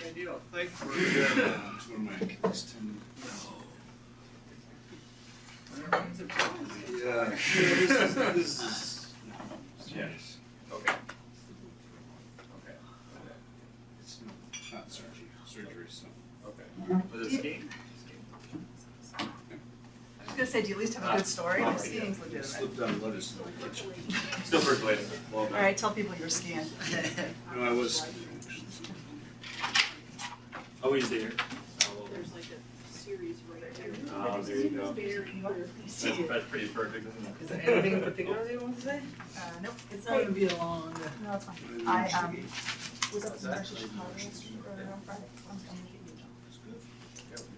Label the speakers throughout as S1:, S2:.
S1: Ideal. Thank you.
S2: It's one of my Achilles tendon. Yeah, this is yes.
S1: Okay.
S2: It's not surgery, so.
S1: Okay. Was it skiing?
S3: I was gonna say, do you at least have a good story? Skiing's
S2: I
S3: legitimate.
S2: slipped on lettuce in the kitchen.
S1: Still percolating. Well
S3: All
S1: done.
S3: right, tell people you're skiing.
S2: No, I was skiing, actually.
S1: Oh, we see here.
S4: There's like a series right there.
S1: Oh, there you go. That's pretty perfect, isn't
S5: Is there anything in particular you want to say?
S3: Nope.
S5: It's not gonna be a long.
S3: No, it's fine. I was up in Chicago on Friday. I'm coming to get you, John.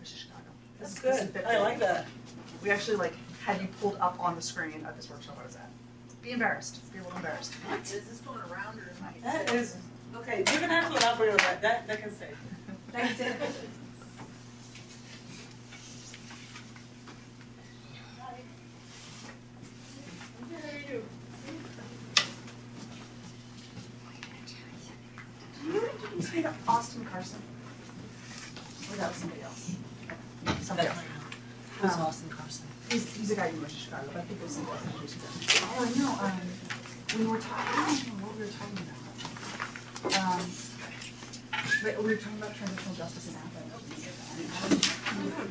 S3: Chicago.
S5: That's good. I like that.
S3: We actually had you pulled up on the screen at this workshop I was at. Be embarrassed. Be a little embarrassed.
S4: Is this going around or?
S5: That is, okay, you're gonna have to elaborate on that. That can stay.
S3: Thanks, Dan. Do you introduce me to Austin Carson? Or that was somebody else? Somebody else.
S5: Who's Austin Carson?
S3: He's a guy who moved to Chicago, but I think there's somebody else introduced him. Oh, no, when we were talking, I don't know what we were talking about. But we were talking about transitional justice in Athens.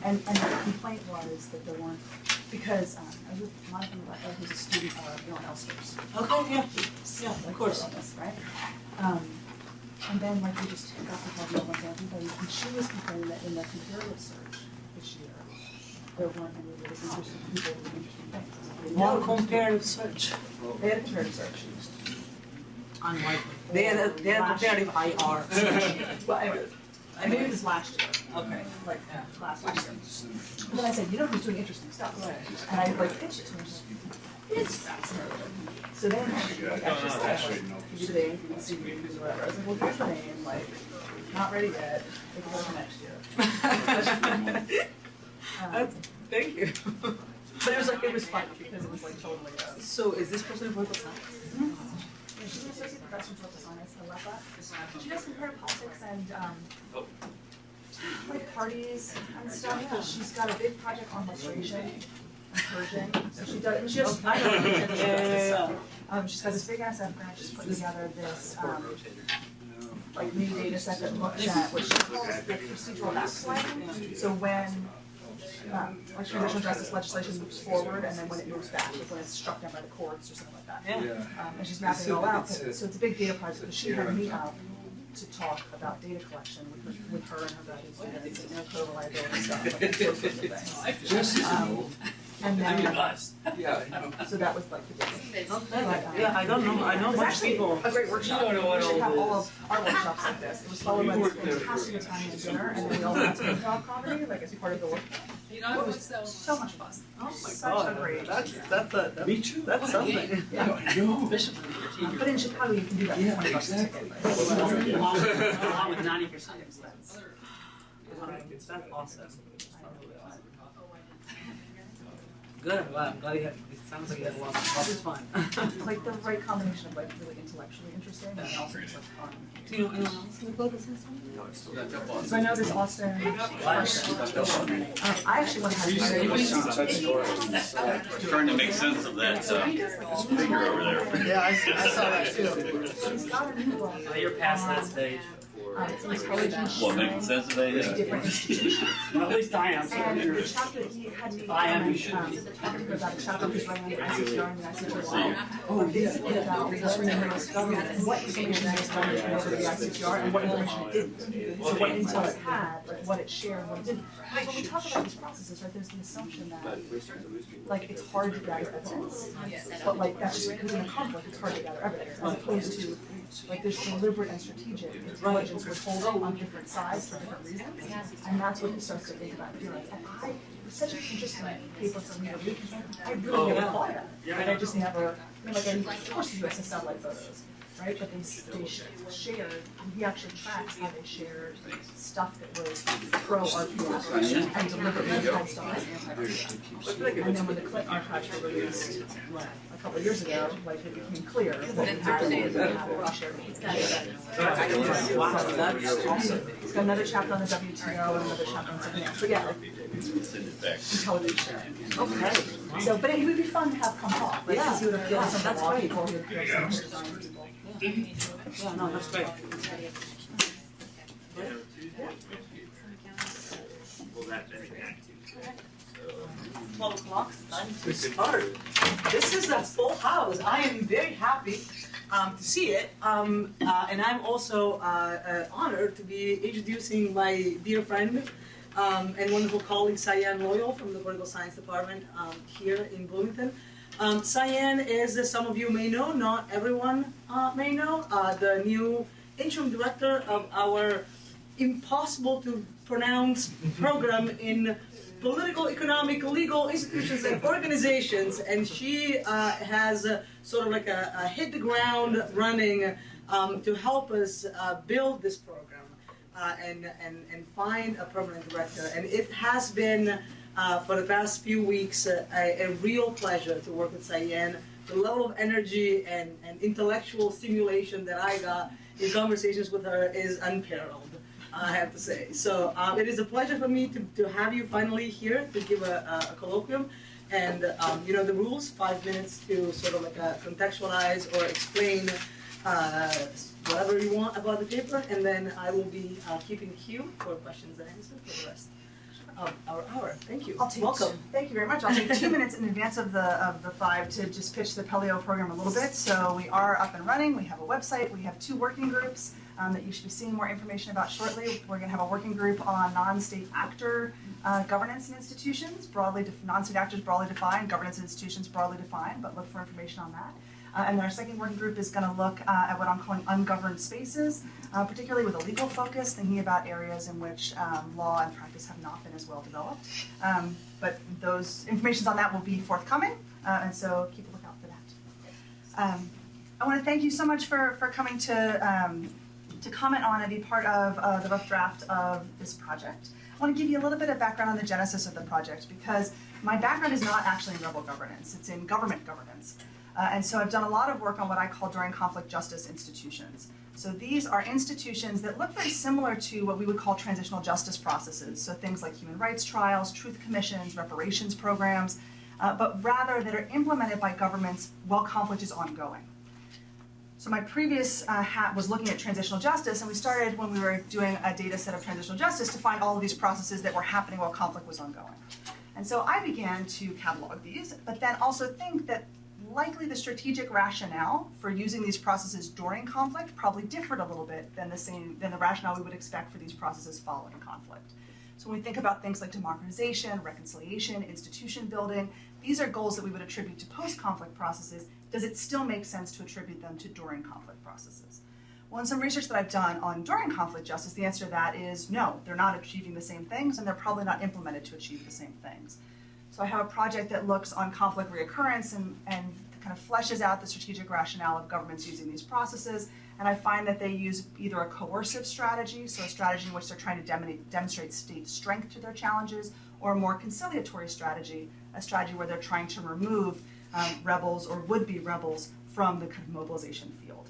S3: And the complaint was that there weren't, because I was with Monica who's a student of Elster's.
S5: Okay, yeah, of course.
S3: On this, right? And then we just got to talking about everybody, and she was complaining that in the comparative search this year, there weren't any really interesting people with interesting things.
S5: No comparative search.
S3: They had a comparative search.
S5: Unlikely. They had a comparative IR search.
S3: Well, anyway, maybe it was last year.
S5: Okay.
S3: Last year. And then I said, you know who's doing interesting stuff?
S5: Right.
S3: And I pitched it to her. It's fascinating. So then she actually said, you do the name, you see whatever. I was like, well, here's the name, not ready yet. It can go next year.
S5: Thank you.
S3: But it was fun because it was totally.
S5: So is this person in political science?
S3: Yeah, she's an associate professor in political science. I love that. She does comparative politics and parties and stuff. She's got a big project on menstruation and purging. So she does. She has. She's got this big ass grant. She's putting together this new data set that looks at what she calls the procedural backsliding. So when transitional justice legislation moves forward, and then when it moves back, when it's struck down by the courts or something like that.
S5: Yeah.
S3: And she's mapping it all out. So it's a big data project. But she had me out to talk about data collection with her and her buddies and code reliability stuff, those sorts of things. And then, so that was the big thing.
S5: Yeah, I don't know. I know much people.
S3: A great workshop.
S5: You don't know what
S3: we should have
S5: all
S3: all of our workshops like this. It was followed by this fantastic Italian dinner, and then we all went to improv comedy, as part of the workshop. It was so much fun.
S5: Oh my
S3: Such
S5: God.
S3: a great.
S5: That's
S2: Me too.
S5: That's something.
S3: Yeah.
S2: I know.
S3: But in Chicago, you can do that for $20 a ticket. Right?
S5: Along with 90% expense. That's awesome. Good. Well, I'm glad you had. It sounds like you had a lot of fun. It was fun.
S3: It's the right combination of really intellectually interesting and also just fun.
S5: Do you know anyone else in the political science?
S3: So I know there's Austin. I actually want to have you.
S6: Trying to make sense of that figure over there.
S5: Yeah, I saw that too.
S3: He's got a new book.
S5: You're past that stage.
S3: It's intelligence.
S6: What, making sense of that? Yeah.
S3: Different institutions.
S5: Well, at least I am.
S3: And the chapter that he had me talking about the chapter he's running on the ICTR and the ICTR law. Oh, basically about what information is running over the ICTR and what information it didn't. So what intel it had, what it shared, what it didn't. Because when we talk about these processes, there's the assumption that it's hard to gather evidence, but that's just because in a conflict it's hard to gather evidence, as opposed to there's deliberate and strategic intelligence withholding on different sides for different reasons, and that's what he starts to think about here. And it was such an interesting paper for me to read because I really never thought about it. And I just never, of course the USS satellite photos, right? But they shared, he actually tracks how they shared stuff that was pro-RPF and deliberately had stuff as anti-RPF. And then when the Clinton archives were released, couple of years ago, like it became clear what we had in Russia.
S5: Wow, that's awesome.
S3: It's got another chapter on the WTO and another chapter on something else. But yeah,
S6: Send it back.
S3: intelligence.
S5: Okay.
S3: So, but it would be fun to have come talk, right? Because he would have given some
S5: that's
S3: law
S5: great.
S3: people, he would have some design people.
S5: Yeah, no, that's great.
S1: Well, that's everything.
S5: 12 o'clock, time to start. This is a full house. I am very happy to see it. And I'm also honored to be introducing my dear friend and wonderful colleague, Cyanne Loyle from the Political Science Department here in Bloomington. Cyanne is, as some of you may know, not everyone may know, the new interim director of our impossible to pronounce program in political, economic, legal institutions and organizations, and she has sort of like a hit the ground running to help us build this program and find a permanent director. And it has been for the past few weeks a real pleasure to work with Cyanne. The level of energy and intellectual stimulation that I got in conversations with her is unparalleled, I have to say. So it is a pleasure for me to have you finally here to give a colloquium. And the rules, 5 minutes to sort of like contextualize or explain whatever you want about the paper, and then I will be keeping queue for questions and answers for the rest of our hour. Thank you. Welcome.
S3: Thank you very much. I'll take 2 minutes in advance of the 5 to just pitch the Pelio program a little bit. So we are up and running. We have a website. We have 2 working groups that you should be seeing more information about shortly. We're going to have a working group on non-state actor governance in institutions, non-state actors broadly defined, governance in institutions broadly defined, but look for information on that. And our second working group is going to look at what I'm calling ungoverned spaces, particularly with a legal focus, thinking about areas in which law and practice have not been as well developed. But those informations on that will be forthcoming, and so keep a lookout for that. I want to thank you so much for coming to comment on and be part of the rough draft of this project. I want to give you a little bit of background on the genesis of the project, because my background is not actually in rebel governance, it's in government governance. And so I've done a lot of work on what I call during conflict justice institutions. So these are institutions that look very similar to what we would call transitional justice processes. So things like human rights trials, truth commissions, reparations programs, but rather that are implemented by governments while conflict is ongoing. So my previous hat was looking at transitional justice, and we started when we were doing a data set of transitional justice to find all of these processes that were happening while conflict was ongoing. And so I began to catalog these, but then also think that likely the strategic rationale for using these processes during conflict probably differed a little bit than the rationale we would expect for these processes following conflict. So when we think about things like democratization, reconciliation, institution building, these are goals that we would attribute to post-conflict processes. Does it still make sense to attribute them to during conflict processes? Well, in some research that I've done on during conflict justice, the answer to that is no, they're not achieving the same things, and they're probably not implemented to achieve the same things. So I have a project that looks on conflict reoccurrence and kind of fleshes out the strategic rationale of governments using these processes, and I find that they use either a coercive strategy, so a strategy in which they're trying to demonstrate state strength to their challenges, or a more conciliatory strategy, a strategy where they're trying to remove rebels or would-be rebels from the kind of mobilization field.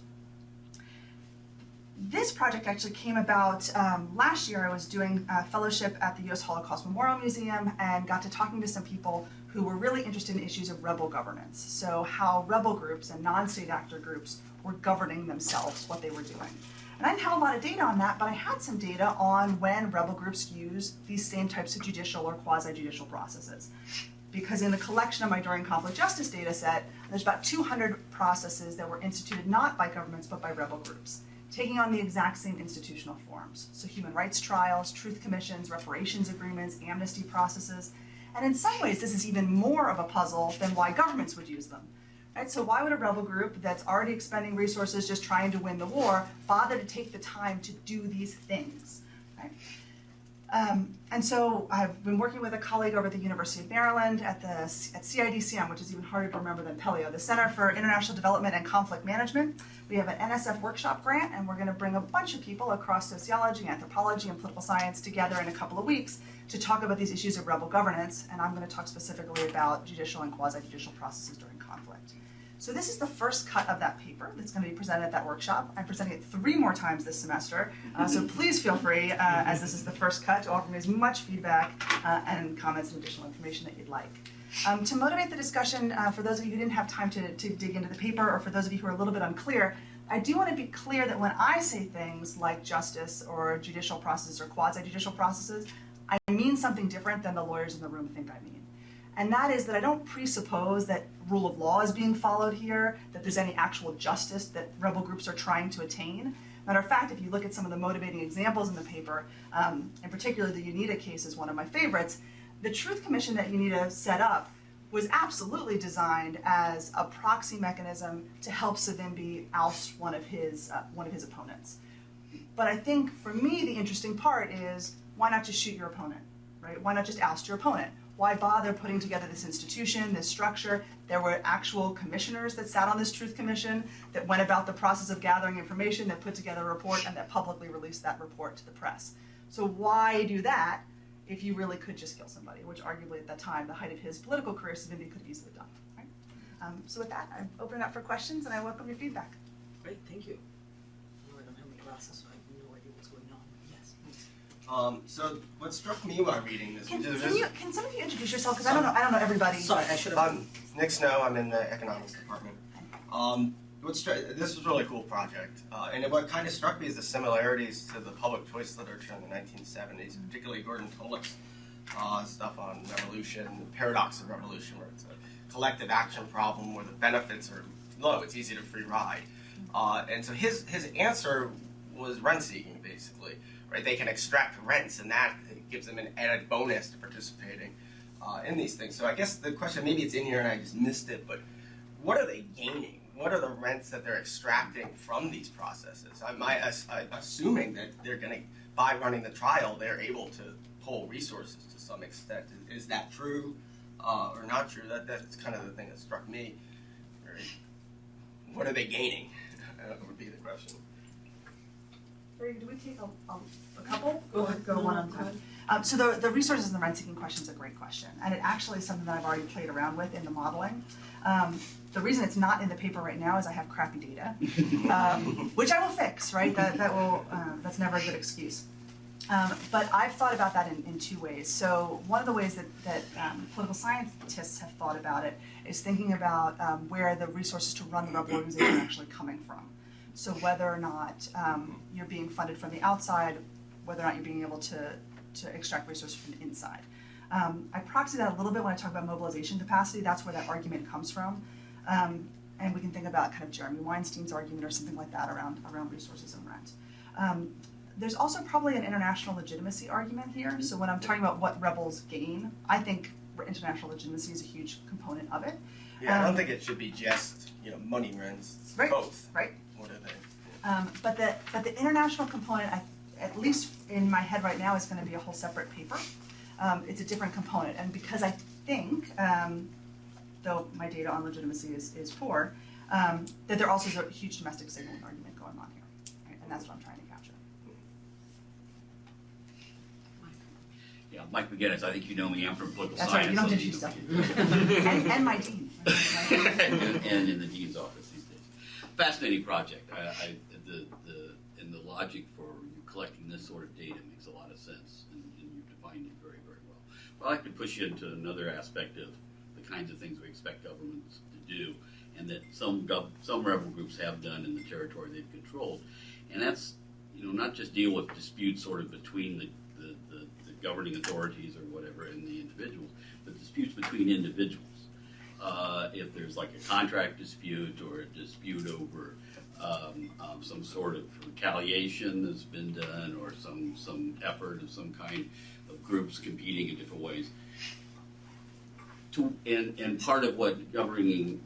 S3: This project actually came about last year. I was doing a fellowship at the U.S. Holocaust Memorial Museum and got to talking to some people who were really interested in issues of rebel governance. So how rebel groups and non-state actor groups were governing themselves, what they were doing. And I didn't have a lot of data on that, but I had some data on when rebel groups use these same types of judicial or quasi-judicial processes. Because in the collection of my during conflict justice data set, there's about 200 processes that were instituted not by governments but by rebel groups, taking on the exact same institutional forms. So human rights trials, truth commissions, reparations agreements, amnesty processes. And in some ways, this is even more of a puzzle than why governments would use them. Right? So why would a rebel group that's already expending resources just trying to win the war bother to take the time to do these things? Right? And so I've been working with a colleague over at the University of Maryland at CIDCM, which is even harder to remember than Pelio, the Center for International Development and Conflict Management. We have an NSF workshop grant, and we're going to bring a bunch of people across sociology, anthropology, and political science together in a couple of weeks to talk about these issues of rebel governance, and I'm going to talk specifically about judicial and quasi-judicial processes during conflict. So this is the first cut of that paper that's going to be presented at that workshop. I'm presenting it 3 more times this semester, so please feel free, as this is the first cut, to offer me as much feedback and comments and additional information that you'd like. To motivate the discussion, for those of you who didn't have time to dig into the paper, or for those of you who are a little bit unclear, I do want to be clear that when I say things like justice or judicial processes or quasi-judicial processes, I mean something different than the lawyers in the room think I mean. And that is that I don't presuppose that rule of law is being followed here, that there's any actual justice that rebel groups are trying to attain. Matter of fact, if you look at some of the motivating examples in the paper, in particular the UNITA case is one of my favorites, the Truth Commission that UNITA set up was absolutely designed as a proxy mechanism to help Savimbi oust one of his opponents. But I think for me the interesting part is, why not just shoot your opponent, right? Why not just oust your opponent? Why bother putting together this institution, this structure? There were actual commissioners that sat on this Truth Commission that went about the process of gathering information, that put together a report, and that publicly released that report to the press. So why do that if you really could just kill somebody, which arguably at that time, the height of his political career, Savimbi could have easily done, right? So with that, I'm opening up for questions, and I welcome your feedback.
S5: Great, thank you. I don't have any glasses, so I have no idea what's going on. Yes, please.
S7: So what struck me while reading this,
S3: Can some of you introduce yourself? Because I don't know everybody.
S5: Sorry, I should have.
S7: I'm Nick Snow. I'm in the economics department. This was a really cool project, and what kind of struck me is the similarities to the public choice literature in the 1970s, particularly Gordon Tulloch's stuff on revolution, the paradox of revolution, where it's a collective action problem where the benefits are low, it's easy to free ride. And so his answer was rent seeking, basically. Right? They can extract rents, and that gives them an added bonus to participating in these things. So I guess the question, maybe it's in here and I just missed it, but what are they gaining? What are the rents that they're extracting from these processes? I'm assuming that they're going to, by running the trial, they're able to pull resources to some extent. Is that true or not true? That's kind of the thing that struck me. Right? What are they gaining? Would be the question.
S3: Do we take a couple? Go one at a time. So the resources and the rent-seeking question is a great question, and it actually is something that I've already played around with in the modeling. The reason it's not in the paper right now is I have crappy data, which I will fix, right? That's never a good excuse. But I've thought about that in 2 ways. So one of the ways that political scientists have thought about it is thinking about where the resources to run the rebel organization are actually coming from. So whether or not you're being funded from the outside, whether or not you're being able to extract resources from the inside. I proxy that a little bit when I talk about mobilization capacity. That's where that argument comes from. And we can think about kind of Jeremy Weinstein's argument or something like that around resources and rent. There's also probably an international legitimacy argument here. So when I'm talking about what rebels gain, I think international legitimacy is a huge component of it.
S7: Yeah, I don't think it should be just money rents. It's
S3: right,
S7: both.
S3: Right.
S7: What are they?
S3: But the international component, at least in my head right now, is going to be a whole separate paper. It's a different component, and because I think, though my data on legitimacy is poor, that there also is a huge domestic signaling argument going on here, right? And that's what I'm trying to capture.
S6: Yeah, Mike McGinnis, I think you know me, I'm from political
S3: That's
S6: science.
S3: right, you don't
S6: so
S3: introduce yourself. and my dean.
S6: and in the dean's office these days. Fascinating project. The logic for you collecting this sort of data makes a lot of sense, and you defined it very, very well. But I'd like to push you into another aspect of the kinds of things we expect governments to do, and that some rebel groups have done in the territory they've controlled, and that's not just deal with disputes sort of between the governing authorities or whatever and the individuals, but disputes between individuals. If there's like a contract dispute or a dispute over some sort of retaliation that's been done, or some effort of some kind of groups competing in different ways. And part of what governing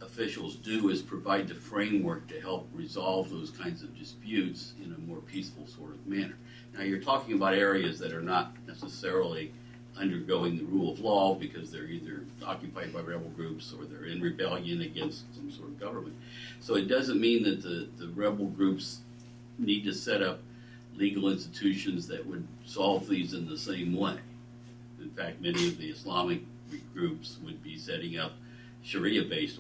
S6: officials do is provide the framework to help resolve those kinds of disputes in a more peaceful sort of manner. Now you're talking about areas that are not necessarily undergoing the rule of law because they're either occupied by rebel groups or they're in rebellion against some sort of government. So it doesn't mean that the rebel groups need to set up legal institutions that would solve these in the same way. In fact, many of the Islamic groups would be setting up Sharia-based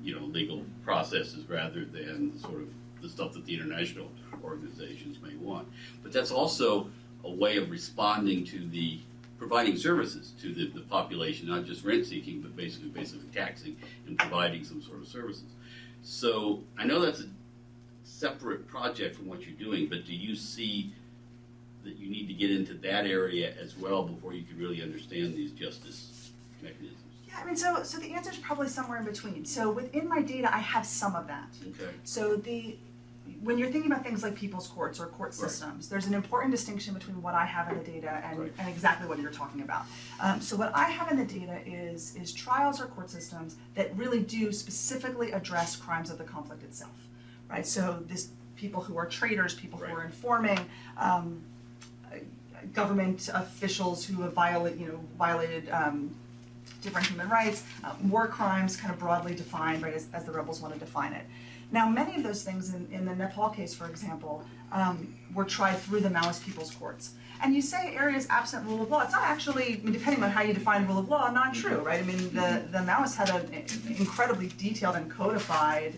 S6: legal processes rather than sort of the stuff that the international organizations may want. But that's also a way of responding to providing services to the population, not just rent seeking, but basically taxing and providing some sort of services. So I know that's a separate project from what you're doing, but do you see that you need to get into that area as well before you can really understand these justice mechanisms?
S3: Yeah, I mean, so the answer is probably somewhere in between. So within my data, I have some of that.
S6: Okay.
S3: So when you're thinking about things like people's courts or court systems, there's an important distinction between what I have in the data and exactly what you're talking about. So what I have in the data is trials or court systems that really do specifically address crimes of the conflict itself, right? So people who are traitors, people who are informing, government officials who have violated different human rights, war crimes kind of broadly defined, right, as the rebels want to define it. Now, many of those things in the Nepal case, for example, were tried through the Maoist people's courts. And you say areas absent rule of law. It's not actually, I mean, depending on how you define rule of law, not true, right? I mean, the Maoists had an incredibly detailed and codified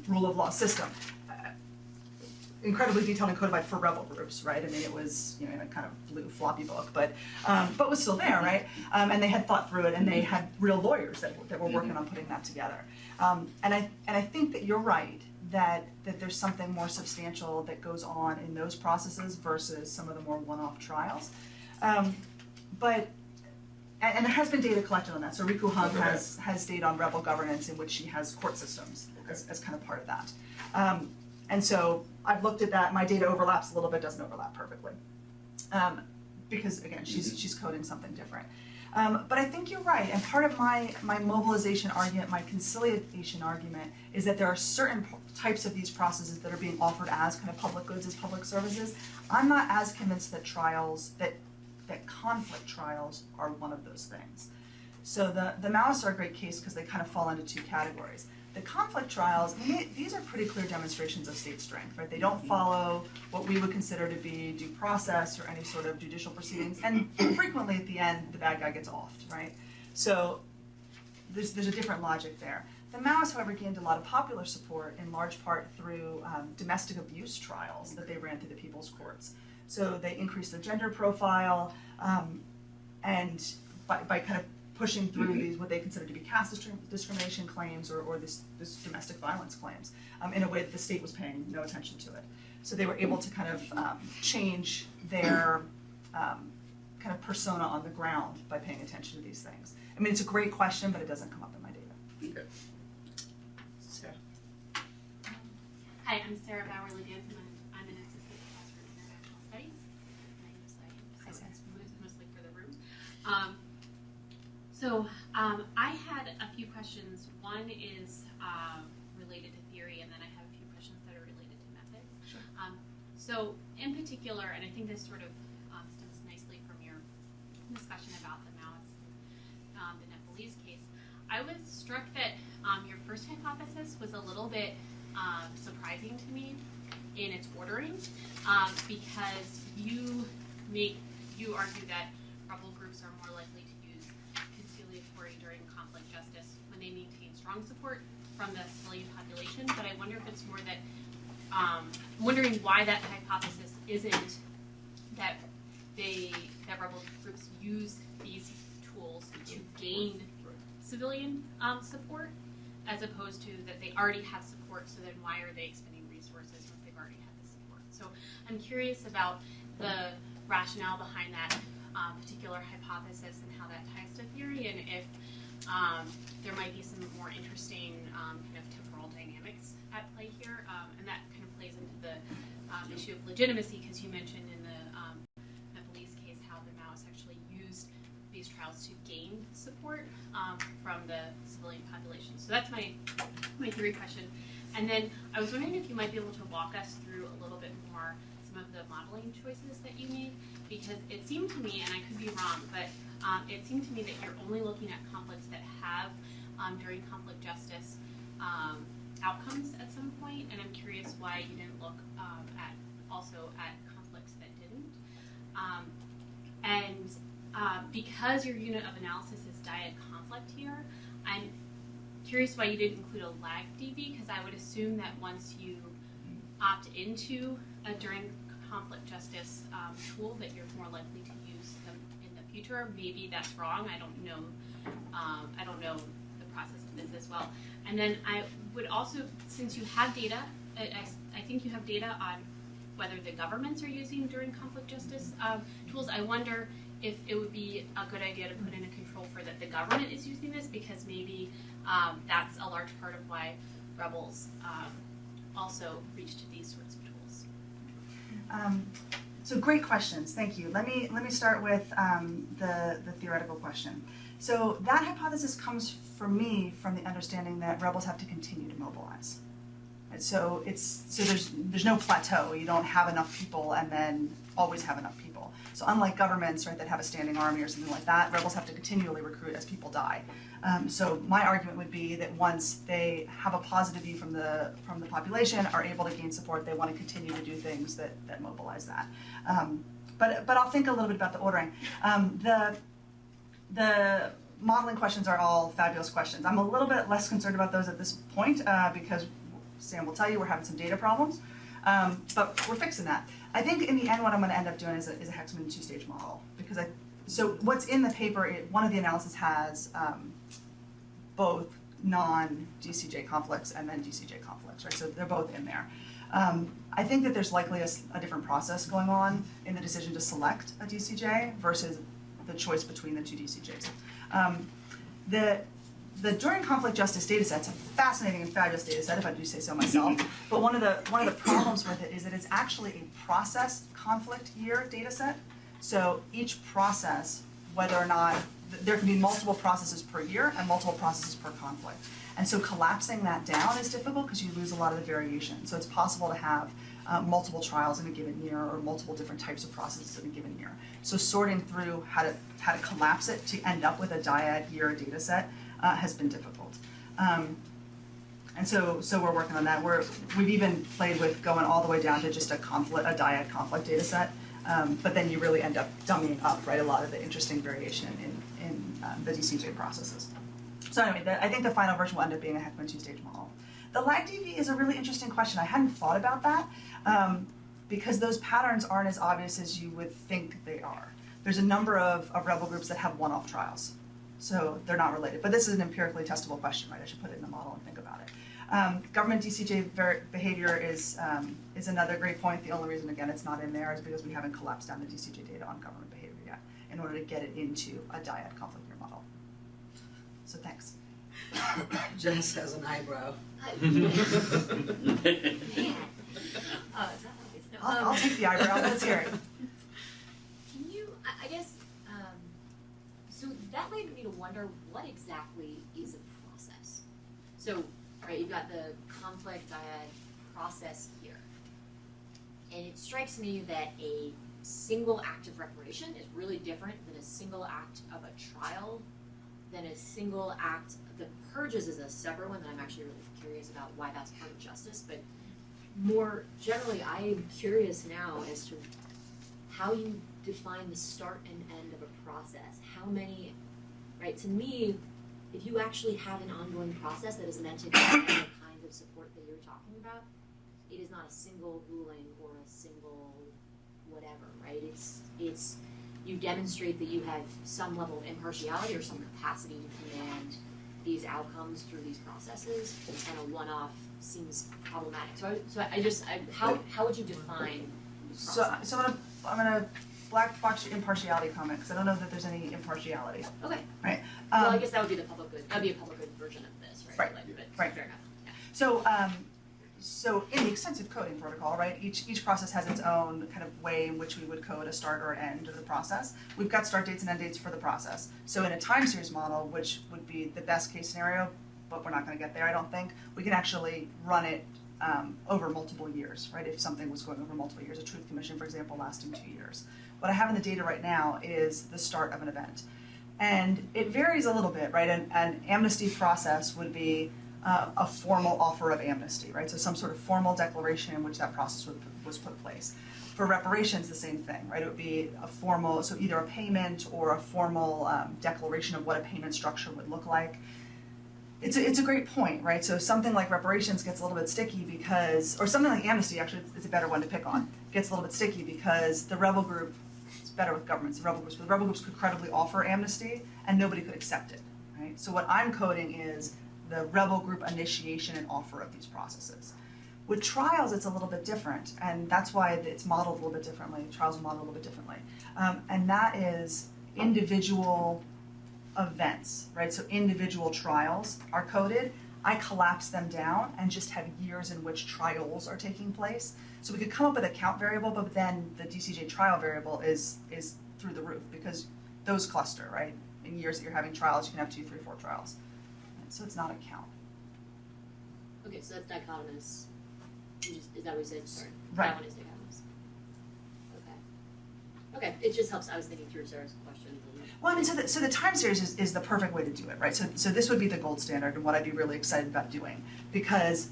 S3: rule of law system. Incredibly detailed and codified for rebel groups, right? I mean, it was, in a kind of blue floppy book, but was still there, right? And they had thought through it, and they had real lawyers that were working on putting that together. And I think that you're right that there's something more substantial that goes on in those processes versus some of the more one-off trials. But there has been data collected on that. So Riku Hung has data on rebel governance in which she has court systems as kind of part of that. And so I've looked at that. My data overlaps a little bit, doesn't overlap perfectly. Because again, she's coding something different. But I think you're right, and part of my mobilization argument, my conciliation argument, is that there are certain types of these processes that are being offered as kind of public goods, as public services. I'm not as convinced that that conflict trials are one of those things. So the Maoists are a great case because they kind of fall into two categories. The conflict trials, these are pretty clear demonstrations of state strength, right? They don't follow what we would consider to be due process or any sort of judicial proceedings, and frequently at the end, the bad guy gets offed, right? So there's a different logic there. The Maoists, however, gained a lot of popular support in large part through domestic abuse trials that they ran through the people's courts. So they increased their gender profile, and by kind of pushing through these what they consider to be caste discrimination claims or this domestic violence claims in a way that the state was paying no attention to it. So they were able to kind of change their kind of persona on the ground by paying attention to these things. I mean, it's a great question, but it doesn't come up in my data.
S6: Okay.
S3: Sarah.
S8: Hi, I'm Sarah Bowerly-Dance. I'm an assistant professor in international studies. And I use science, so it's mostly for the room. So I had a few questions. One is related to theory, and then I have a few questions that are related to methods.
S3: Sure.
S8: So in particular, and I think this sort of stems nicely from your discussion about the Maoist, the Nepalese case, I was struck that your first hypothesis was a little bit surprising to me in its ordering, because you argue that rebel groups are more likely to use conciliatory during conflict justice when they maintain strong support from the civilian population. But I wonder if it's more that I'm wondering why that hypothesis isn't that rebel groups use these tools to gain civilian support, as opposed to that they already have support, so then why are they expending resources once they've already had the support? So I'm curious about the rationale behind that particular hypothesis and how that ties to theory, and if there might be some more interesting kind of temporal dynamics at play here, and that kind of plays into the issue of legitimacy, because you mentioned in the Nepalese case how the Maoists actually used these trials to gain support from the civilian population. So that's my theory question. And then I was wondering if you might be able to walk us through a little bit more some of the modeling choices that you made, because it seemed to me, and I could be wrong, but it seemed to me that you're only looking at conflicts that have, during conflict justice, outcomes at some point, and I'm curious why you didn't look also at conflicts that didn't. Because your unit of analysis is dyad conflict here, I'm curious why you didn't include a lag DV, because I would assume that once you opt into a during conflict justice tool, that you're more likely to use them in the future. Maybe that's wrong. I don't know. I don't know the process of this as well. And then I would also, since you have data, I think you have data on whether the governments are using during conflict justice tools. I wonder if it would be a good idea to put in a control for that the government is using this, because maybe that's a large part of why rebels also reach to these sorts of tools.
S3: So great questions, thank you. Let me start with the theoretical question. So that hypothesis comes for me from the understanding that rebels have to continue to mobilize. And so there's no plateau. You don't have enough people and then always have enough people. So unlike governments, right, that have a standing army or something like that, rebels have to continually recruit as people die. So my argument would be that once they have a positive view from the population, are able to gain support, they want to continue to do things that mobilize that. But I'll think a little bit about the ordering. The modeling questions are all fabulous questions. I'm a little bit less concerned about those at this point because Sam will tell you we're having some data problems, but we're fixing that. I think in the end what I'm going to end up doing is a Hexman two-stage model, because so what's in the paper, one of the analysis has both non-DCJ conflicts and then DCJ conflicts, right? So they're both in there. I think that there's likely a different process going on in the decision to select a DCJ versus the choice between the two DCJs. The during conflict justice data set's a fascinating and fabulous data set, if I do say so myself. But one of the problems with it is that it's actually a process conflict year data set. So each process, whether or not there can be multiple processes per year and multiple processes per conflict. And so collapsing that down is difficult because you lose a lot of the variation. So it's possible to have multiple trials in a given year or multiple different types of processes in a given year. So sorting through how to collapse it to end up with a dyad year data set has been difficult. And so we're working on that. We've even played with going all the way down to just a dyad conflict data set. But then you really end up dummying up, right, a lot of the interesting variation in the DCJ processes. So anyway, I think the final version will end up being a Heckman two-stage model. The lag DV is a really interesting question. I hadn't thought about that because those patterns aren't as obvious as you would think they are. There's a number of rebel groups that have one-off trials, so they're not related. But this is an empirically testable question, right? I should put it in the model and think about it. Government DCJ behavior is another great point. The only reason, again, it's not in there is because we haven't collapsed down the DCJ data on government behavior yet in order to get it into a dyad conflict year model. So thanks.
S5: Jess has an eyebrow.
S3: I'll take the eyebrow. Let's hear it.
S9: Can you, I guess, so that led me to wonder what exactly is a process. So, right, you've got the conflict dyad process here. And it strikes me that a single act of reparation is really different than a single act of a trial, than a single act. The purges is a separate one that I'm actually really curious about why that's part of justice, but more generally, I am curious now as to how you define the start and end of a process. How many, right, to me, if you actually have an ongoing process that is meant to provide the kind of support that you're talking about, it is not a single ruling or a single whatever, right? It's you demonstrate that you have some level of impartiality or some capacity to command these outcomes through these processes, and a one-off seems problematic. So how would you define the process?
S3: So I'm gonna black box your impartiality comment because I don't know that there's any impartiality.
S9: Okay.
S3: Right.
S9: Well, I guess that would be the public good. That'd be a public good version of this, right?
S3: Right.
S9: But
S3: Right.
S9: Fair enough. Yeah.
S3: So in the extensive coding protocol, right, each process has its own kind of way in which we would code a start or an end of the process. We've got start dates and end dates for the process. So in a time series model, which would be the best case scenario, but we're not going to get there, I don't think, we can actually run it over multiple years, right? If something was going over multiple years, a truth commission, for example, lasting 2 years. What I have in the data right now is the start of an event. And it varies a little bit, right? An amnesty process would be a formal offer of amnesty, right? So some sort of formal declaration in which that process was put in place. For reparations, the same thing, right? It would be a formal, so either a payment or a formal declaration of what a payment structure would look like. It's a great point, right? So something like reparations gets a little bit sticky because, or something like amnesty actually is a better one to pick on, gets a little bit sticky because the rebel group, it's better with governments, the rebel groups, but the rebel groups could credibly offer amnesty and nobody could accept it, right? So what I'm coding is the rebel group initiation and offer of these processes. With trials, it's a little bit different, and that's why it's modeled a little bit differently. Trials are modeled a little bit differently, and that is individual events, right? So individual trials are coded. I collapse them down and just have years in which trials are taking place. So we could come up with a count variable, but then the DCJ trial variable is through the roof because those cluster, right? In years that you're having trials, you can have 2, 3, 4 trials. So it's not a count.
S9: Okay, so that's dichotomous. Is that what you said? Sorry.
S3: Right.
S9: That one is dichotomous. Okay. Okay, it just helps. I was thinking through Sarah's question.
S3: Well, I mean, so the time series is the perfect way to do it, right? So this would be the gold standard and what I'd be really excited about doing. Because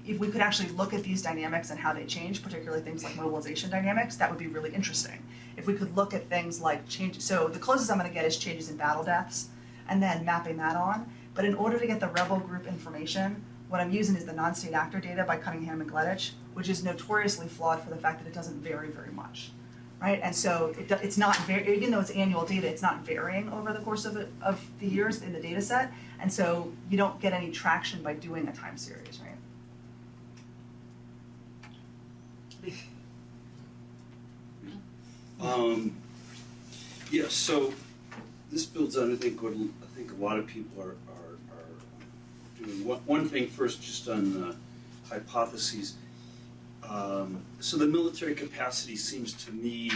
S3: if we could actually look at these dynamics and how they change, particularly things like mobilization dynamics, that would be really interesting. If we could look at things like change, so the closest I'm gonna get is changes in battle deaths, and then mapping that on. But in order to get the rebel group information, what I'm using is the non-state actor data by Cunningham and Gleditch, which is notoriously flawed for the fact that it doesn't vary very much. Right, and so it's not even though it's annual data, it's not varying over the course of the years in the data set, and so you don't get any traction by doing a time series, right?
S2: Yeah, so this builds on I think what a lot of people are doing. One thing first, just on hypotheses. So the military capacity seems to me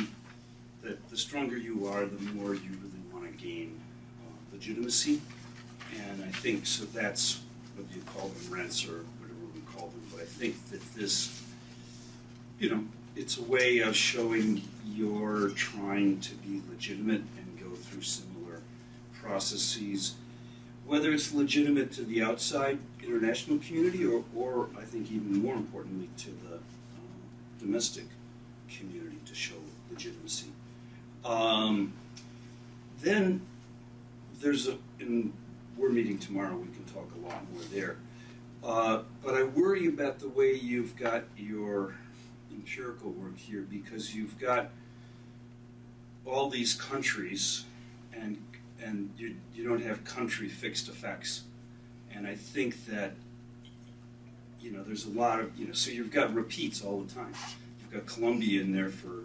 S2: that the stronger you are, the more you really want to gain legitimacy. And I think, so that's what you call them, rents or whatever we call them. But I think that this, it's a way of showing you're trying to be legitimate and go through similar processes, whether it's legitimate to the outside international community or I think even more importantly to the domestic community to show legitimacy. Then there's and we're meeting tomorrow, we can talk a lot more there. But I worry about the way you've got your empirical work here because you've got all these countries and you don't have country fixed effects. And I think that there's a lot of, so you've got repeats all the time. You've got Colombia in there for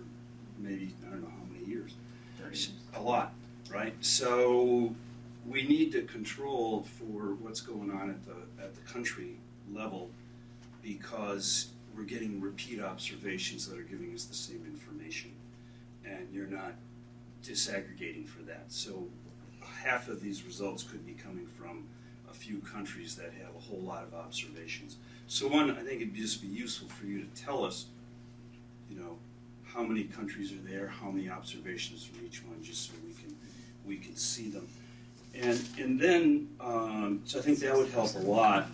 S2: maybe, I don't know how many years.
S3: 30 years.
S2: A lot, right? So we need to control for what's going on at the country level because we're getting repeat observations that are giving us the same information. And you're not disaggregating for that. So half of these results could be coming from a few countries that have a whole lot of observations. So one, I think it'd just be useful for you to tell us, how many countries are there, how many observations from each one, just so we can see them. And then, so I think that would help a lot.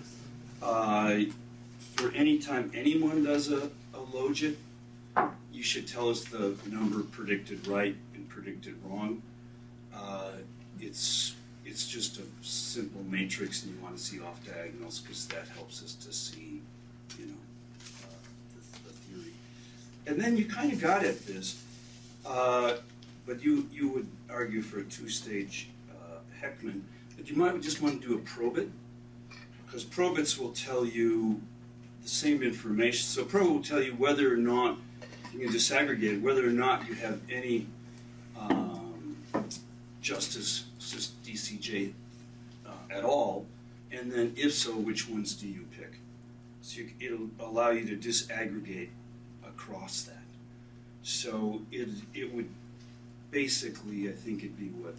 S2: For any time anyone does a logit, you should tell us the number predicted right and predicted wrong. It's just a simple matrix, and you want to see off diagonals because that helps us to see, the theory. And then you kind of got at this, but you would argue for a two-stage Heckman, but you might just want to do a probit, because probits will tell you the same information. So probit will tell you whether or not you can disaggregate it, whether or not you have any justice DCJ at all, and then if so, which ones do you pick? So it'll allow you to disaggregate across that. So it would basically, I think it'd be what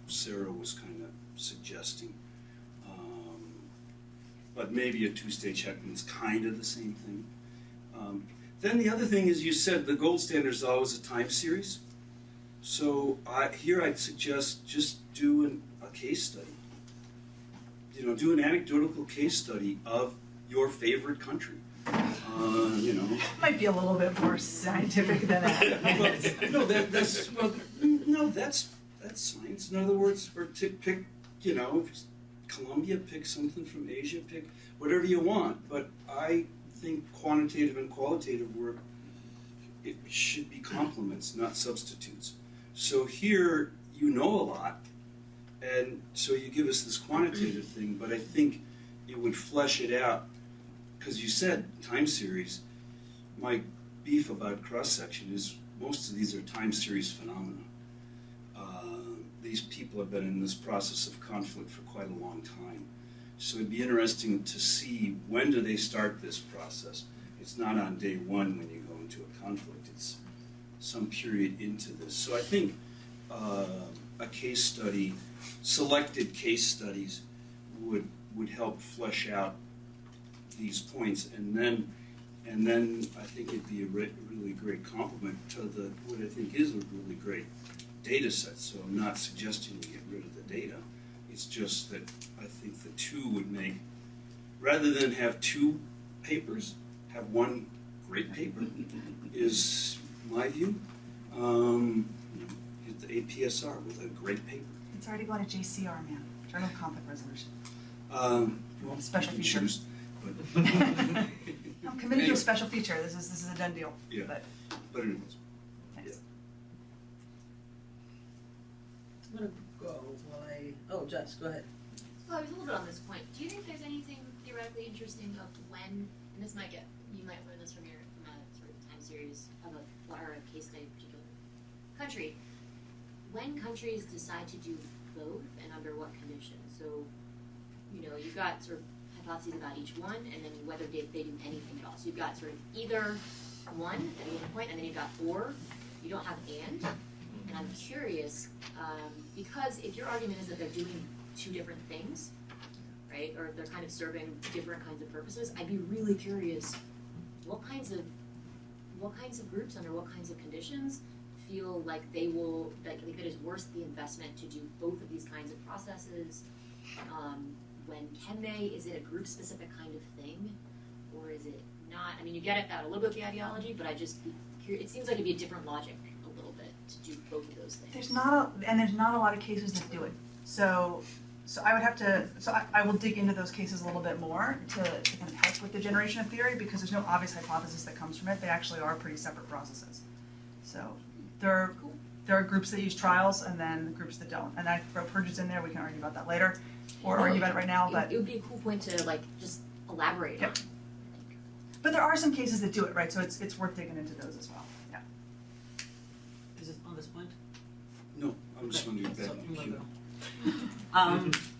S2: Sarah was kind of suggesting. But maybe a two-stage Heckman is kind of the same thing. Then the other thing is, you said the gold standard is always a time series. So here I'd suggest just do a case study. Do an anecdotal case study of your favorite country.
S3: Might be a little bit more scientific than that.
S2: That's science. In other words, or to pick, Colombia, pick something from Asia, pick whatever you want. But I think quantitative and qualitative work, it should be complements, not substitutes. So here, you know a lot, and so you give us this quantitative thing, but I think it would flesh it out, because you said time series. My beef about cross-section is most of these are time series phenomena. These people have been in this process of conflict for quite a long time. So it'd be interesting to see, when do they start this process? It's not on day one when you go into a conflict, it's some period into this. So I think a case study, selected case studies would help flesh out these points, and then I think it'd be a really great complement to what I think is a really great data set. So I'm not suggesting you get rid of the data. It's just that I think the two would make, rather than have two papers, have one great paper, is my view. Get the APSR with a great paper.
S3: It's already going to JCR, man. Journal of Conflict Resolution.
S2: Well,
S3: Special
S2: you can
S3: feature.
S2: choose, but
S3: I'm committed to a special feature. This is a done deal.
S2: Yeah. But anyways.
S3: Thanks.
S5: I'm gonna go while oh, Jess, go ahead.
S9: Well, I was a little bit on this point. Do you think there's anything theoretically interesting of when, and this might you might learn this from a sort of time series of or a case study of a particular country, when countries decide to do both and under what conditions? So, you've got sort of hypotheses about each one, and then whether they do anything at all. So you've got sort of either one at one point, and then you've got or. You don't have and. And I'm curious, because if your argument is that they're doing two different things, right, or if they're kind of serving different kinds of purposes, I'd be really curious what kinds of groups under what kinds of conditions feel like they will, that it is worth the investment to do both of these kinds of processes. When can they? Is it a group-specific kind of thing, or is it not? I mean, you get at that a little bit with the ideology, but I just be curious. It seems like it'd be a different logic a little bit to do both of those things.
S3: There's not a lot of cases that do it. So I would have to. So I will dig into those cases a little bit more to kind of help with the generation of theory, because there's no obvious hypothesis that comes from it. They actually are pretty separate processes. So there are groups that use trials and then groups that don't. And I throw purges in there. We can argue about that later, or argue about it right now. But
S9: it would be a cool point to just elaborate on.
S3: But there are some cases that do it, right? So it's worth digging into those as well. Yeah.
S5: Is it on this point?
S2: No, I'm just wondering back in the queue.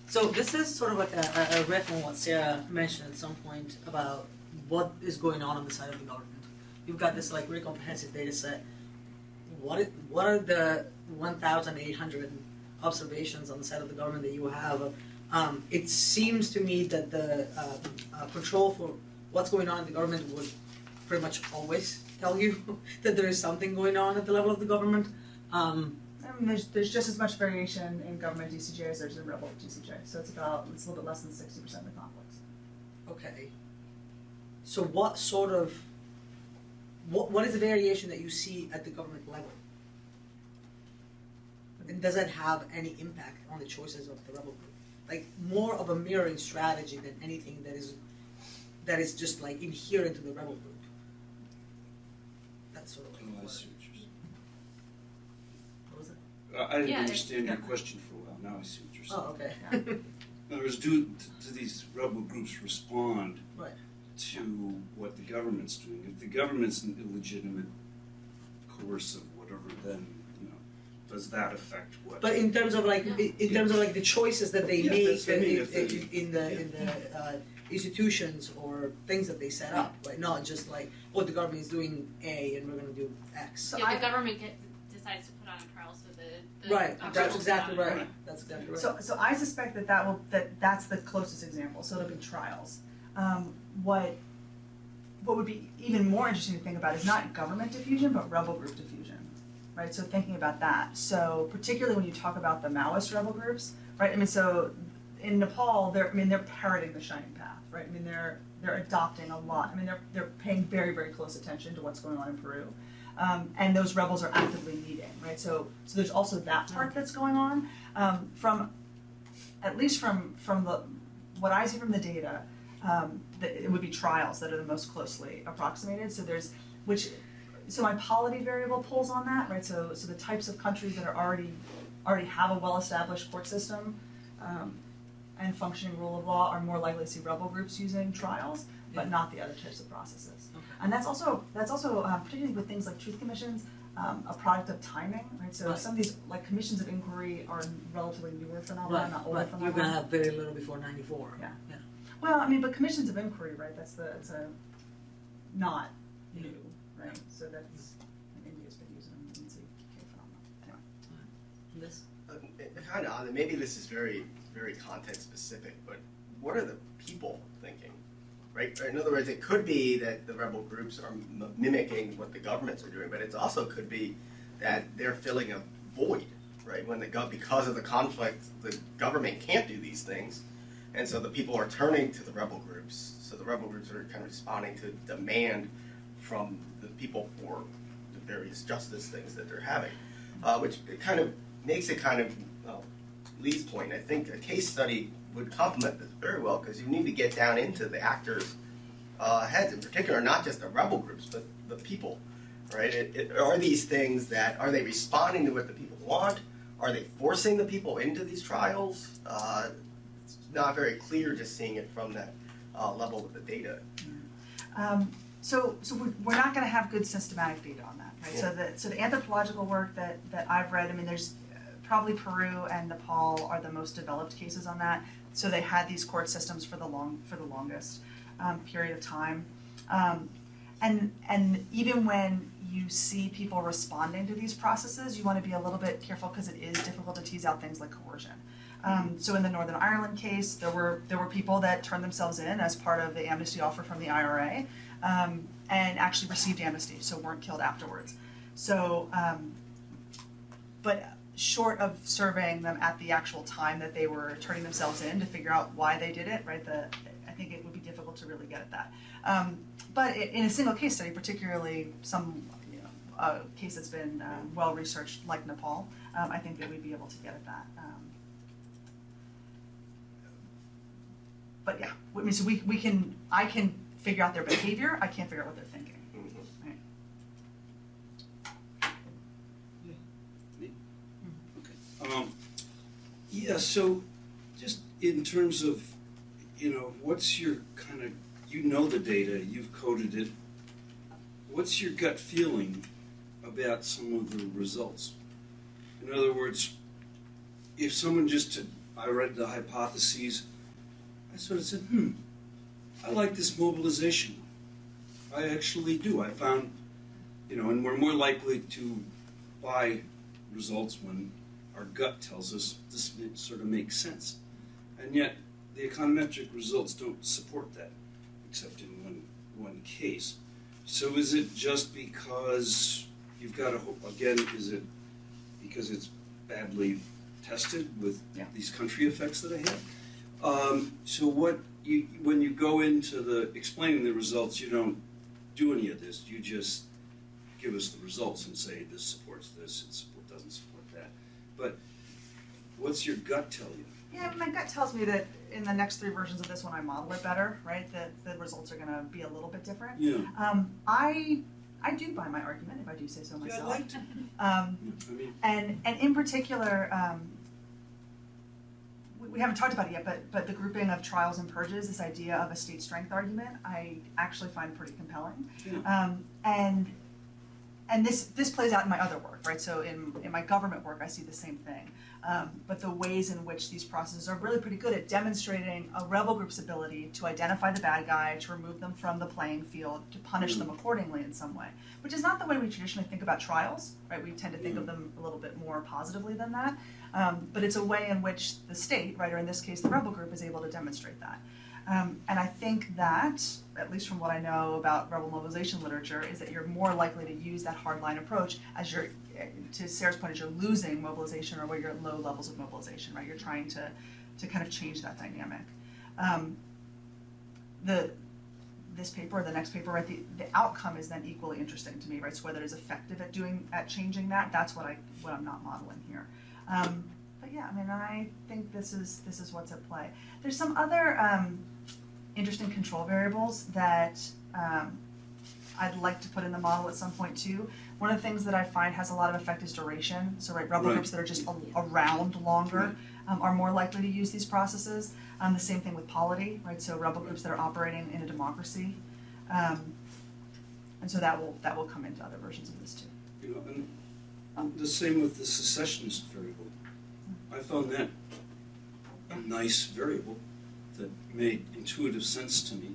S5: So this is sort of like a riff on what Sarah mentioned at some point about what is going on the side of the government. You've got this really comprehensive data set. What are the 1,800 observations on the side of the government that you have? It seems to me that the control for what's going on in the government would pretty much always tell you that there is something going on at the level of the government.
S3: I mean, there's just as much variation in government DCJ as there's in rebel DCJ. So it's a little bit less than 60% of the conflicts.
S5: Okay. So what sort of what is the variation that you see at the government level? And does it have any impact on the choices of the rebel group? More of a mirroring strategy than anything that is just inherent to the rebel group. That's sort of
S2: Oh, I see what you're saying.
S5: what was it?
S2: I didn't understand your question for a while. Now I see what you're saying.
S5: Oh, okay.
S2: In other words, do these rebel groups respond
S5: Right.
S2: to what the government's doing? If the government's an illegitimate, coercive, whatever, then does that affect what?
S5: But in terms of terms of the choices that they make
S2: that's what I mean,
S5: in the institutions or things that they set up, right? Not just the government is doing A and we're going to do X.
S3: So
S8: the government decides to put on a trial, so the
S5: Right.
S8: government
S5: That's
S8: will
S5: exactly
S8: put on a
S5: right. That's exactly right.
S3: So I suspect that's the closest example. So it'll be trials. What would be even more interesting to think about is not government diffusion, but rebel group diffusion, right? So thinking about that. So particularly when you talk about the Maoist rebel groups, right? I mean, so in Nepal, they're parroting the Shining Path, right? I mean, they're adopting a lot. I mean, they're paying very, very close attention to what's going on in Peru. And those rebels are actively meeting, right? So there's also that part that's going on. From at least from what I see from the data, it would be trials that are the most closely approximated. So my polity variable pulls on that, right? So the types of countries that are already have a well-established court system and functioning rule of law are more likely to see rebel groups using trials, but not the other types of processes.
S5: Okay.
S3: And that's also particularly with things like truth commissions, a product of timing, right? So some of these like commissions of inquiry are relatively newer phenomena, not older phenomena.
S10: You're gonna have very little before '94.
S3: Yeah. Well, I mean, but commissions of inquiry, right? That's a not new, right? So that's India's been using them in ZK phenomena. Anyway.
S10: This?
S7: Kind of odd, and maybe this is very, very context specific, but what are the people thinking? Right? In other words, it could be that the rebel groups are mimicking what the governments are doing, but it also could be that they're filling a void, right? When because of the conflict, the government can't do these things, and so the people are turning to the rebel groups. So the rebel groups are kind of responding to demand from the people for the various justice things that they're having, which it kind of makes it kind of Lee's point. I think a case study would complement this very well because you need to get down into the actors' heads, in particular, not just the rebel groups, but the people, right? Are these things are they responding to what the people want? Are they forcing the people into these trials? It's not very clear just seeing it from that level of the data.
S3: So we're not going to have good systematic data on that, right?
S7: Yeah.
S3: So the anthropological work that I've read, I mean, there's probably Peru and Nepal are the most developed cases on that. So they had these court systems for the longest period of time, and even when you see people responding to these processes, you want to be a little bit careful because it is difficult to tease out things like coercion. So in the Northern Ireland case, there were people that turned themselves in as part of the amnesty offer from the IRA, and actually received amnesty, so weren't killed afterwards. So, but short of surveying them at the actual time that they were turning themselves in to figure out why they did it, right? I think it would be difficult to really get at that. But in a single case study, particularly some case that's been well researched, like Nepal, I think that we'd be able to get at that. But yeah, I mean, so I can figure out their behavior. I can't figure out what they're thinking.
S2: Mm-hmm.
S3: Right.
S2: Okay. Yeah, so just in terms of, what's your kind of, the data, you've coded it, what's your gut feeling about some of the results? In other words, if someone I read the hypotheses, I sort of said, I like this mobilization. I actually do. I found, and we're more likely to buy results when our gut tells us this sort of makes sense. And yet, the econometric results don't support that, except in one case. So is it just because you've got to hope, again, is it because it's badly tested with these country effects that I have? So when you go into explaining the results, you don't do any of this. You just give us the results and say this supports this, it doesn't support that. But what's your gut tell you?
S3: Yeah, my gut tells me that in the next 3 versions of this, when I model it better, right, that the results are going to be a little bit different.
S2: Yeah.
S3: I do buy my argument, if I do say so myself.
S2: Yeah, I like to.
S3: And in particular, we haven't talked about it yet, but the grouping of trials and purges, this idea of a state strength argument, I actually find pretty compelling.
S2: Yeah.
S3: And this plays out in my other work, right? So in my government work, I see the same thing. But the ways in which these processes are really pretty good at demonstrating a rebel group's ability to identify the bad guy, to remove them from the playing field, to punish them accordingly in some way, which is not the way we traditionally think about trials, right? We tend to think of them a little bit more positively than that. But it's a way in which the state, right, or in this case the rebel group, is able to demonstrate that. And I think that, at least from what I know about rebel mobilization literature, is that you're more likely to use that hardline approach as you're, to Sarah's point, as you're losing mobilization or where you're at low levels of mobilization, right? You're trying to kind of change that dynamic. This paper or the next paper, right, the outcome is then equally interesting to me, right? So whether it is effective at changing that, that's what I'm not modeling here. But But yeah, I mean, I think this is what's at play. There's some other interesting control variables that I'd like to put in the model at some point too. One of the things that I find has a lot of effect is duration. So rebel groups that are just around longer are more likely to use these processes. The same thing with polity, right? So rebel groups that are operating in a democracy. And so that will come into other versions of this too.
S2: You know, and the same with the secessionist variable. I found that a nice variable that made intuitive sense to me.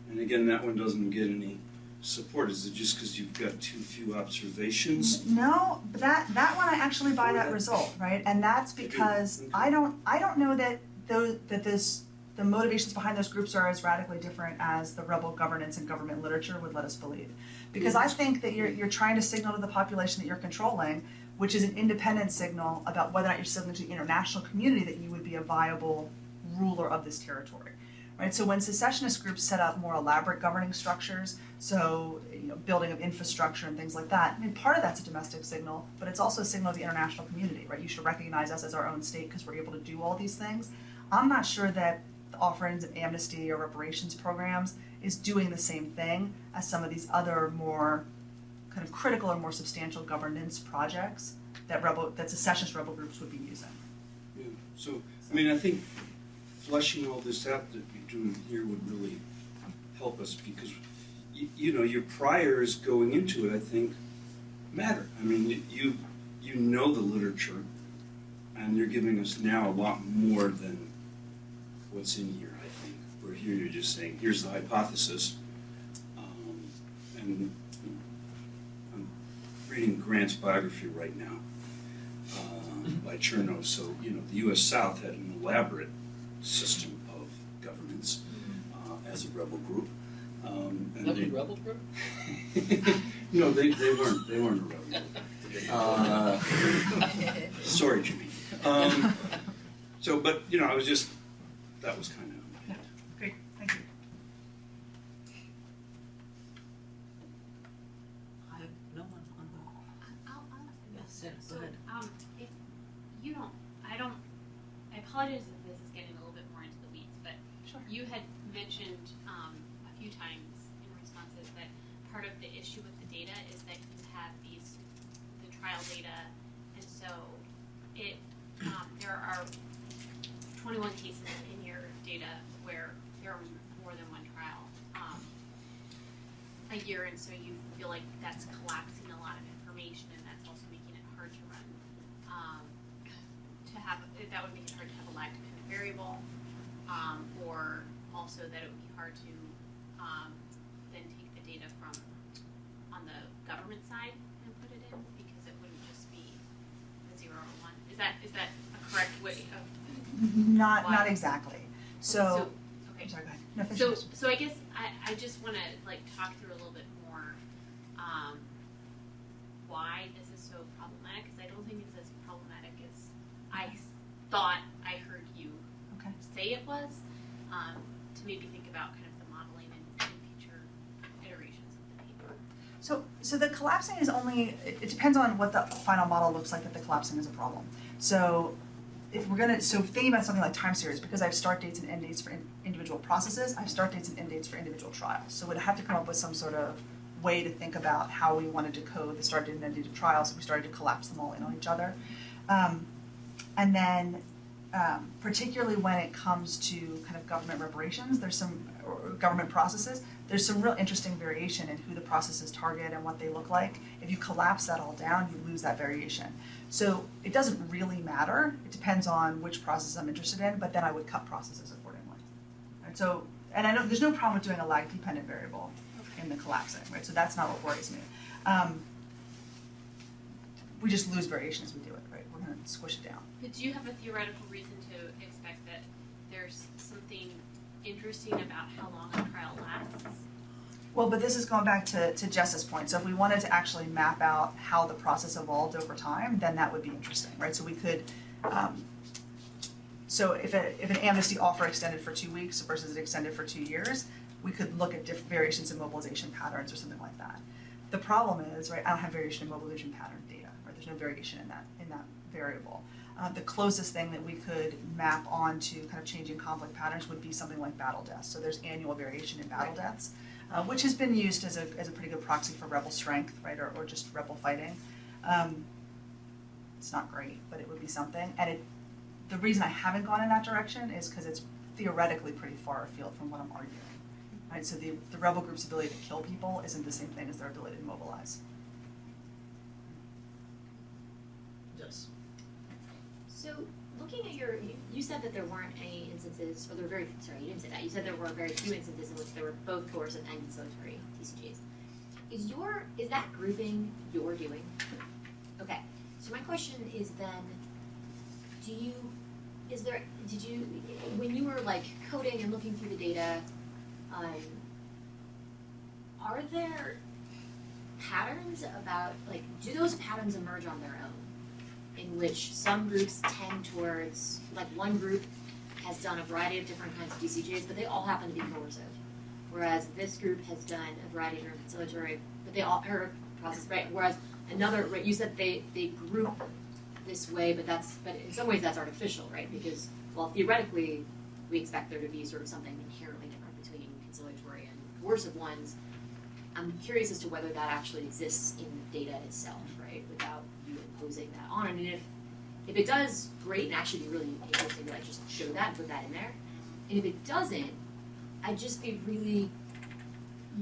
S2: And again, that one doesn't get any support. Is it just because you've got too few observations?
S3: No, but that one I actually buy that result, right? And that's because I don't know that the motivations behind those groups are as radically different as the rebel governance and government literature would let us believe. Because I think that you're trying to signal to the population that you're controlling, which is an independent signal about whether or not you're signaling to the international community that you would be a viable ruler of this territory. Right? So when secessionist groups set up more elaborate governing structures, so building of infrastructure and things like that, I mean, part of that's a domestic signal, but it's also a signal to the international community, right? You should recognize us as our own state because we're able to do all these things. I'm not sure that the offerings of amnesty or reparations programs is doing the same thing as some of these other more kind of critical or more substantial governance projects that secessionist rebel groups would be using.
S2: Yeah. So, I mean, I think fleshing all this out that you're doing here would really help us because, your priors going into it, I think, matter. I mean, you know the literature, and you're giving us now a lot more than what's in here, I think. Where here you're just saying, here's the hypothesis, and I'm reading Grant's biography right now by Chernow. So, the U.S. South had an elaborate system of governance as a rebel group.
S6: Rebel group?
S2: No, they weren't a rebel group. Sorry, Jimmy. But I was just, that was kind of.
S3: Great, thank you.
S10: I have no one on the.
S8: I'll
S10: Yes, Sarah,
S8: so,
S10: go ahead.
S8: if you don't, I apologize if this is getting a little bit more into the weeds, but
S3: Sure.
S8: you had mentioned a few times in responses that part of the issue with the data is that you have the trial data, and so there are 21 cases in your data where there are more than one trial a year, and so you feel like that's collapsing a lot of information, and that's also making it hard to run. That would make it hard to have a lag dependent variable, or also that it would be hard to then take the data from on the government side and put it in because it wouldn't just be the 0 or 1. Is that a correct way of?
S3: Not exactly. So
S8: okay.
S3: I'm sorry, go ahead. No, finish.
S8: So I guess I just want to talk through a little bit more why this is so problematic, because I don't think it's as problematic as I thought I heard you say it was. To maybe think about kind of the modeling in future iterations of the paper.
S3: So the collapsing is it depends on what the final model looks like that the collapsing is a problem. So if we're thinking about something like time series, because I have start dates and end dates for individual processes, I have start dates and end dates for individual trials. So we'd have to come up with some sort of way to think about how we wanted to code the start date and end date of trials, so we started to collapse them all in on each other. And then particularly when it comes to kind of government reparations, or government processes, there's some real interesting variation in who the processes target and what they look like. If you collapse that all down, you lose that variation. So it doesn't really matter. It depends on which process I'm interested in, but then I would cut processes accordingly. Right? So, and I know there's no problem with doing a lag-dependent variable in the collapsing, right? So that's not what worries me. We just lose variation as we do it, right? We're going to squish it down.
S8: But do you have a theoretical reason to expect that there's something interesting about how long a trial lasts?
S3: Well, but this is going back to Jess's point. So if we wanted to actually map out how the process evolved over time, then that would be interesting, right? So we could, so if an amnesty offer extended for 2 weeks versus it extended for 2 years, we could look at different variations in mobilization patterns or something like that. The problem is, right, I don't have variation in mobilization pattern data, right? There's no variation in that variable. The closest thing that we could map onto kind of changing conflict patterns would be something like battle deaths. So there's annual variation in battle deaths, which has been used as a pretty good proxy for rebel strength, right, or just rebel fighting. It's not great, but it would be something. And the reason I haven't gone in that direction is because it's theoretically pretty far afield from what I'm arguing. Right? So the rebel group's ability to kill people isn't the same thing as their ability to mobilize.
S10: Yes.
S9: So looking at you said that there weren't any instances, or there were very, sorry, you didn't say that. You said there were very few instances in which there were both coercive and conciliatory TCJs. Is that grouping you're doing? Okay. So my question is then, when you were like coding and looking through the data, are there patterns about, like, do those patterns emerge on their own? In which some groups tend towards, like one group has done a variety of different kinds of DCJs, but they all happen to be coercive. Whereas this group has done a variety of different conciliatory, but they all are process, right? Whereas another, right, you said they group this way, but in some ways that's artificial, right? Because, well, theoretically, we expect there to be sort of something inherently different between conciliatory and coercive ones. I'm curious as to whether that actually exists in the data itself, right? Without you imposing that on. And if it does, great, and actually be really interesting to like just show that and put that in there. And if it doesn't, I'd just be really,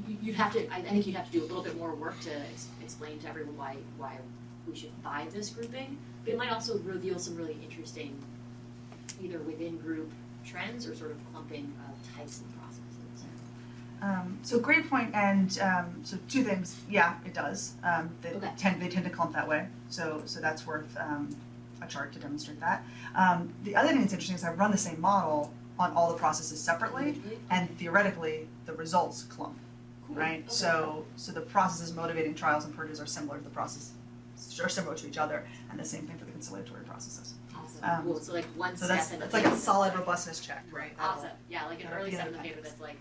S9: I think you'd have to do a little bit more work to explain to everyone why we should buy this grouping. But it might also reveal some really interesting, either within group trends or sort of clumping of types and processes.
S3: So great point, and so two things. Yeah, it does. They tend to clump that way. So that's worth a chart to demonstrate that. The other thing that's interesting is I run the same model on all the processes separately, and theoretically the results clump, right? Okay. So the processes motivating trials and purges are similar to the process, are similar to each other, and the same thing for the conciliatory processes.
S9: Awesome. Cool. So like one
S3: so
S9: step.
S3: that's like a solid robustness check, right?
S9: Awesome. Yeah, like an early step in the paper that's like,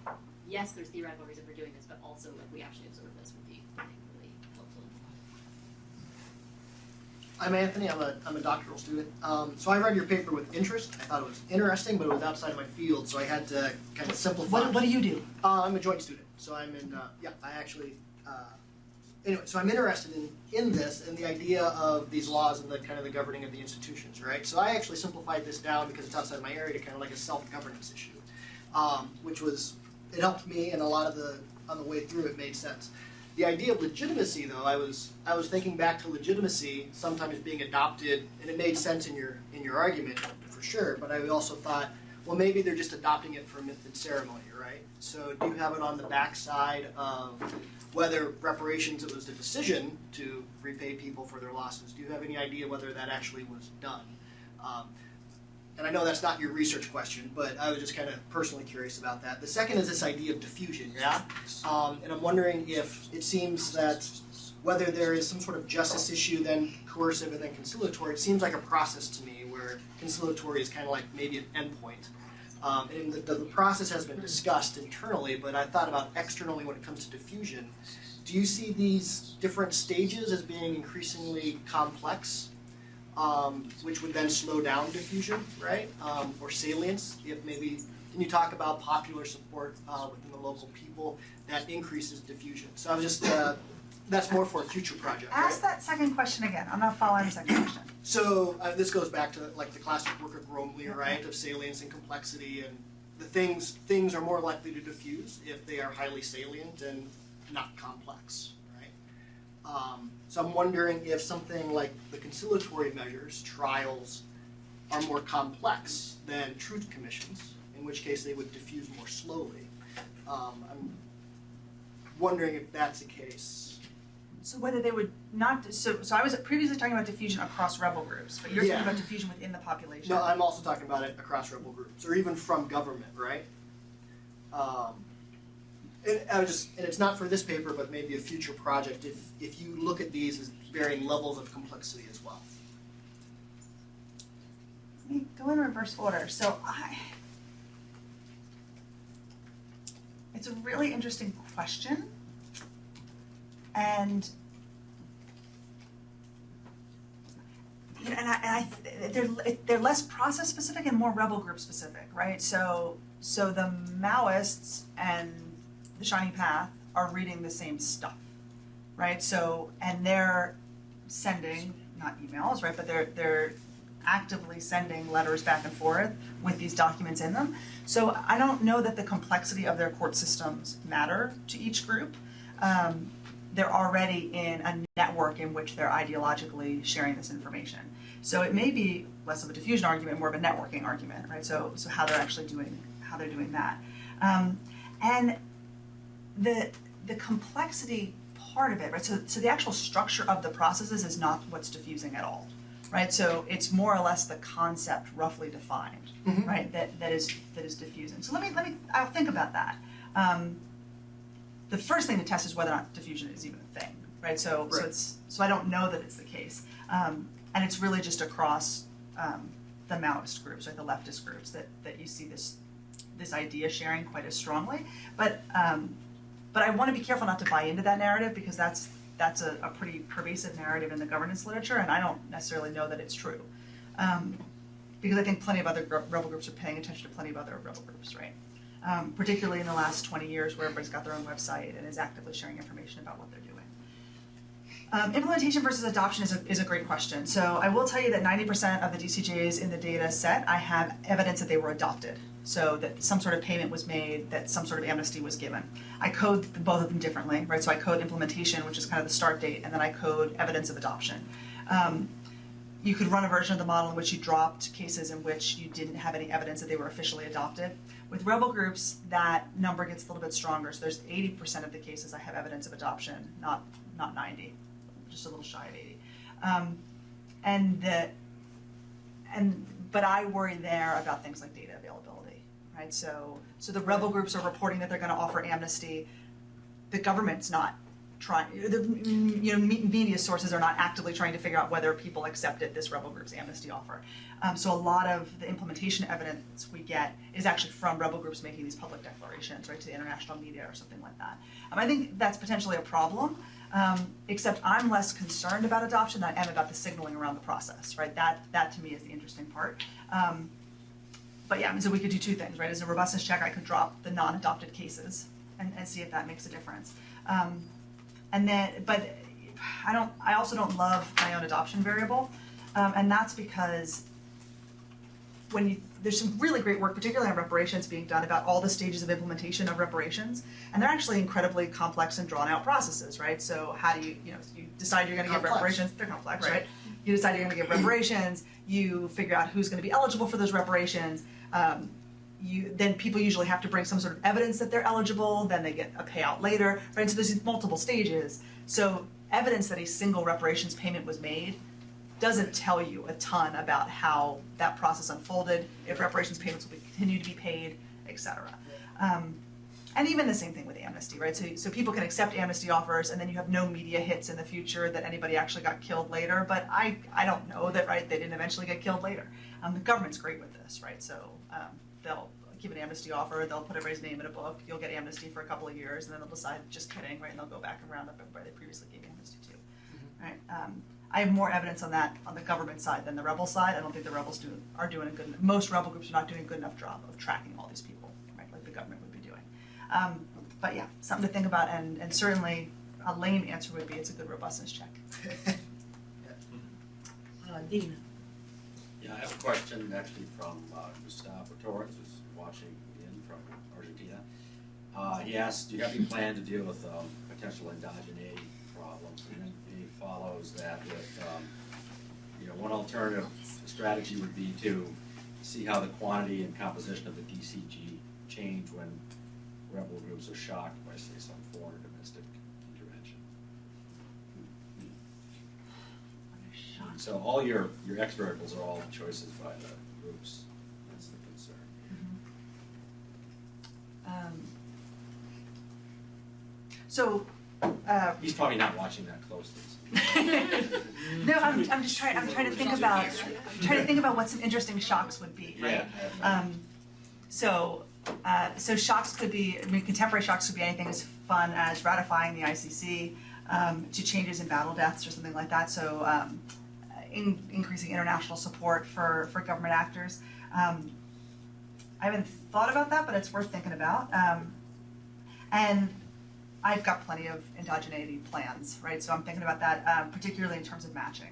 S9: yes, there's theoretical reason for doing this, but also like we actually observe this would be, I think, really helpful.
S11: I'm Anthony. I'm a doctoral student. So I read your paper with interest. I thought it was interesting, but it was outside of my field, so I had to kind of simplify.
S3: What do you do?
S11: I'm a joint student. So I'm in. Anyway, so I'm interested in this and the idea of these laws and the kind of the governing of the institutions, right? So I actually simplified this down because it's outside my area to kind of like a self-governance issue, which was, it helped me, and a lot of on the way through it made sense. The idea of legitimacy, though, I was thinking back to legitimacy sometimes being adopted, and it made sense in your argument for sure. But I also thought, well, maybe they're just adopting it for myth and ceremony, right? So do you have it on the backside of whether reparations, it was the decision to repay people for their losses? Do you have any idea whether that actually was done? And I know that's not your research question, but I was just kind of personally curious about that. The second is this idea of diffusion, yeah? And I'm wondering if it seems that whether there is some sort of justice issue, then coercive, and then conciliatory, it seems like a process to me where conciliatory is kind of like maybe an endpoint. And the process has been discussed internally, but I thought about externally when it comes to diffusion. Do you see these different stages as being increasingly complex, which would then slow down diffusion, right? Or salience, if maybe, can you talk about popular support within the local people that increases diffusion? So I was just, that's more for a future project.
S3: Ask that second question again. I'm not following the second question.
S11: So this goes back to like the classic work of Bromley, right, of salience and complexity, and the things are more likely to diffuse if they are highly salient and not complex, right? So I'm wondering if something like the conciliatory measures, trials, are more complex than truth commissions, in which case they would diffuse more slowly. I'm wondering if that's the case.
S3: So whether they would not, so I was previously talking about diffusion across rebel groups, but you're talking about diffusion within the population.
S11: No, I'm also talking about it across rebel groups, or even from government, right? And it's not for this paper, but maybe a future project, if you look at these as varying levels of complexity as well.
S3: Let me go in reverse order. So it's a really interesting question. And they're less process specific and more rebel group specific, right? So the Maoists and the Shining Path are reading the same stuff, right? So, and they're sending, not emails, right, but they're actively sending letters back and forth with these documents in them. So I don't know that the complexity of their court systems matter to each group. They're already in a network in which they're ideologically sharing this information. So it may be less of a diffusion argument, more of a networking argument, right? So how they're actually doing that. And the complexity part of it, right? So the actual structure of the processes is not what's diffusing at all, right? So it's more or less the concept roughly defined, right? That is diffusing. So I'll think about that. The first thing to test is whether or not diffusion is even a thing, right? So I don't know that it's the case, and it's really just across the Maoist groups, right? The leftist groups that you see this idea sharing quite as strongly, but I want to be careful not to buy into that narrative because that's a pretty pervasive narrative in the governance literature, and I don't necessarily know that it's true, because I think plenty of other rebel groups are paying attention to plenty of other rebel groups, right? Particularly in the last 20 years where everybody's got their own website and is actively sharing information about what they're doing. Implementation versus adoption is a great question. So I will tell you that 90% of the DCJs in the data set, I have evidence that they were adopted. So that some sort of payment was made, that some sort of amnesty was given. I code both of them differently, right? So I code implementation, which is kind of the start date, and then I code evidence of adoption. You could run a version of the model in which you dropped cases in which you didn't have any evidence that they were officially adopted. With rebel groups, that number gets a little bit stronger. So there's 80% of the cases I have evidence of adoption, not 90, just a little shy of 80. But I worry there about things like data availability, right? So the rebel groups are reporting that they're going to offer amnesty. The government's not trying. Media sources are not actively trying to figure out whether people accepted this rebel group's amnesty offer. So a lot of the implementation evidence we get is actually from rebel groups making these public declarations, right, to the international media or something like that. I think that's potentially a problem. Except I'm less concerned about adoption than I am about the signaling around the process, right? That to me is the interesting part. But yeah, so we could do two things, right? As a robustness check, I could drop the non-adopted cases and see if that makes a difference. But I also don't love my own adoption variable, and that's because there's some really great work, particularly on reparations, being done about all the stages of implementation of reparations, and they're actually incredibly complex and drawn out processes, right? So how do you decide you're going to give reparations? They're complex, right? You decide you're going to give reparations. You figure out who's going to be eligible for those reparations. Then people usually have to bring some sort of evidence that they're eligible. Then they get a payout later, right? So there's these multiple stages. So evidence that a single reparations payment was made doesn't tell you a ton about how that process unfolded, if reparations payments will continue to be paid, et cetera. And even the same thing with amnesty, right? So people can accept amnesty offers, and then you have no media hits in the future that anybody actually got killed later. But I don't know that, right? They didn't eventually get killed later. The government's great with this, right? So they'll give an amnesty offer, they'll put everybody's name in a book, you'll get amnesty for a couple of years, and then they'll decide, just kidding, right? And they'll go back and round up everybody they previously gave amnesty to, right? I have more evidence on that on the government side than the rebel side. I don't think the rebels are doing a good enough. Most rebel groups are not doing a good enough job of tracking all these people, right? Like the government would be doing. But yeah, something to think about, and certainly a lame answer would be it's a good robustness check.
S5: Dean.
S12: Yeah, I have a question actually from Gustavo Torres, who's watching in from Argentina. He asked, do you have any plan to deal with potential indigeneity problems? And then he follows that with, one alternative strategy would be to see how the quantity and composition of the DCG change when rebel groups are shocked by, say, some foreign domestic intervention. So all your X variables are all choices by the groups. That's the concern. He's probably not watching that closely.
S3: No, I'm just trying. I'm trying to think about what some interesting shocks would be. Right?
S12: Yeah.
S3: So shocks could be. Contemporary shocks could be anything as fun as ratifying the ICC, to changes in battle deaths or something like that. So increasing international support for government actors. I haven't thought about that, but it's worth thinking about. And I've got plenty of indigeneity plans, right? So I'm thinking about that, particularly in terms of matching.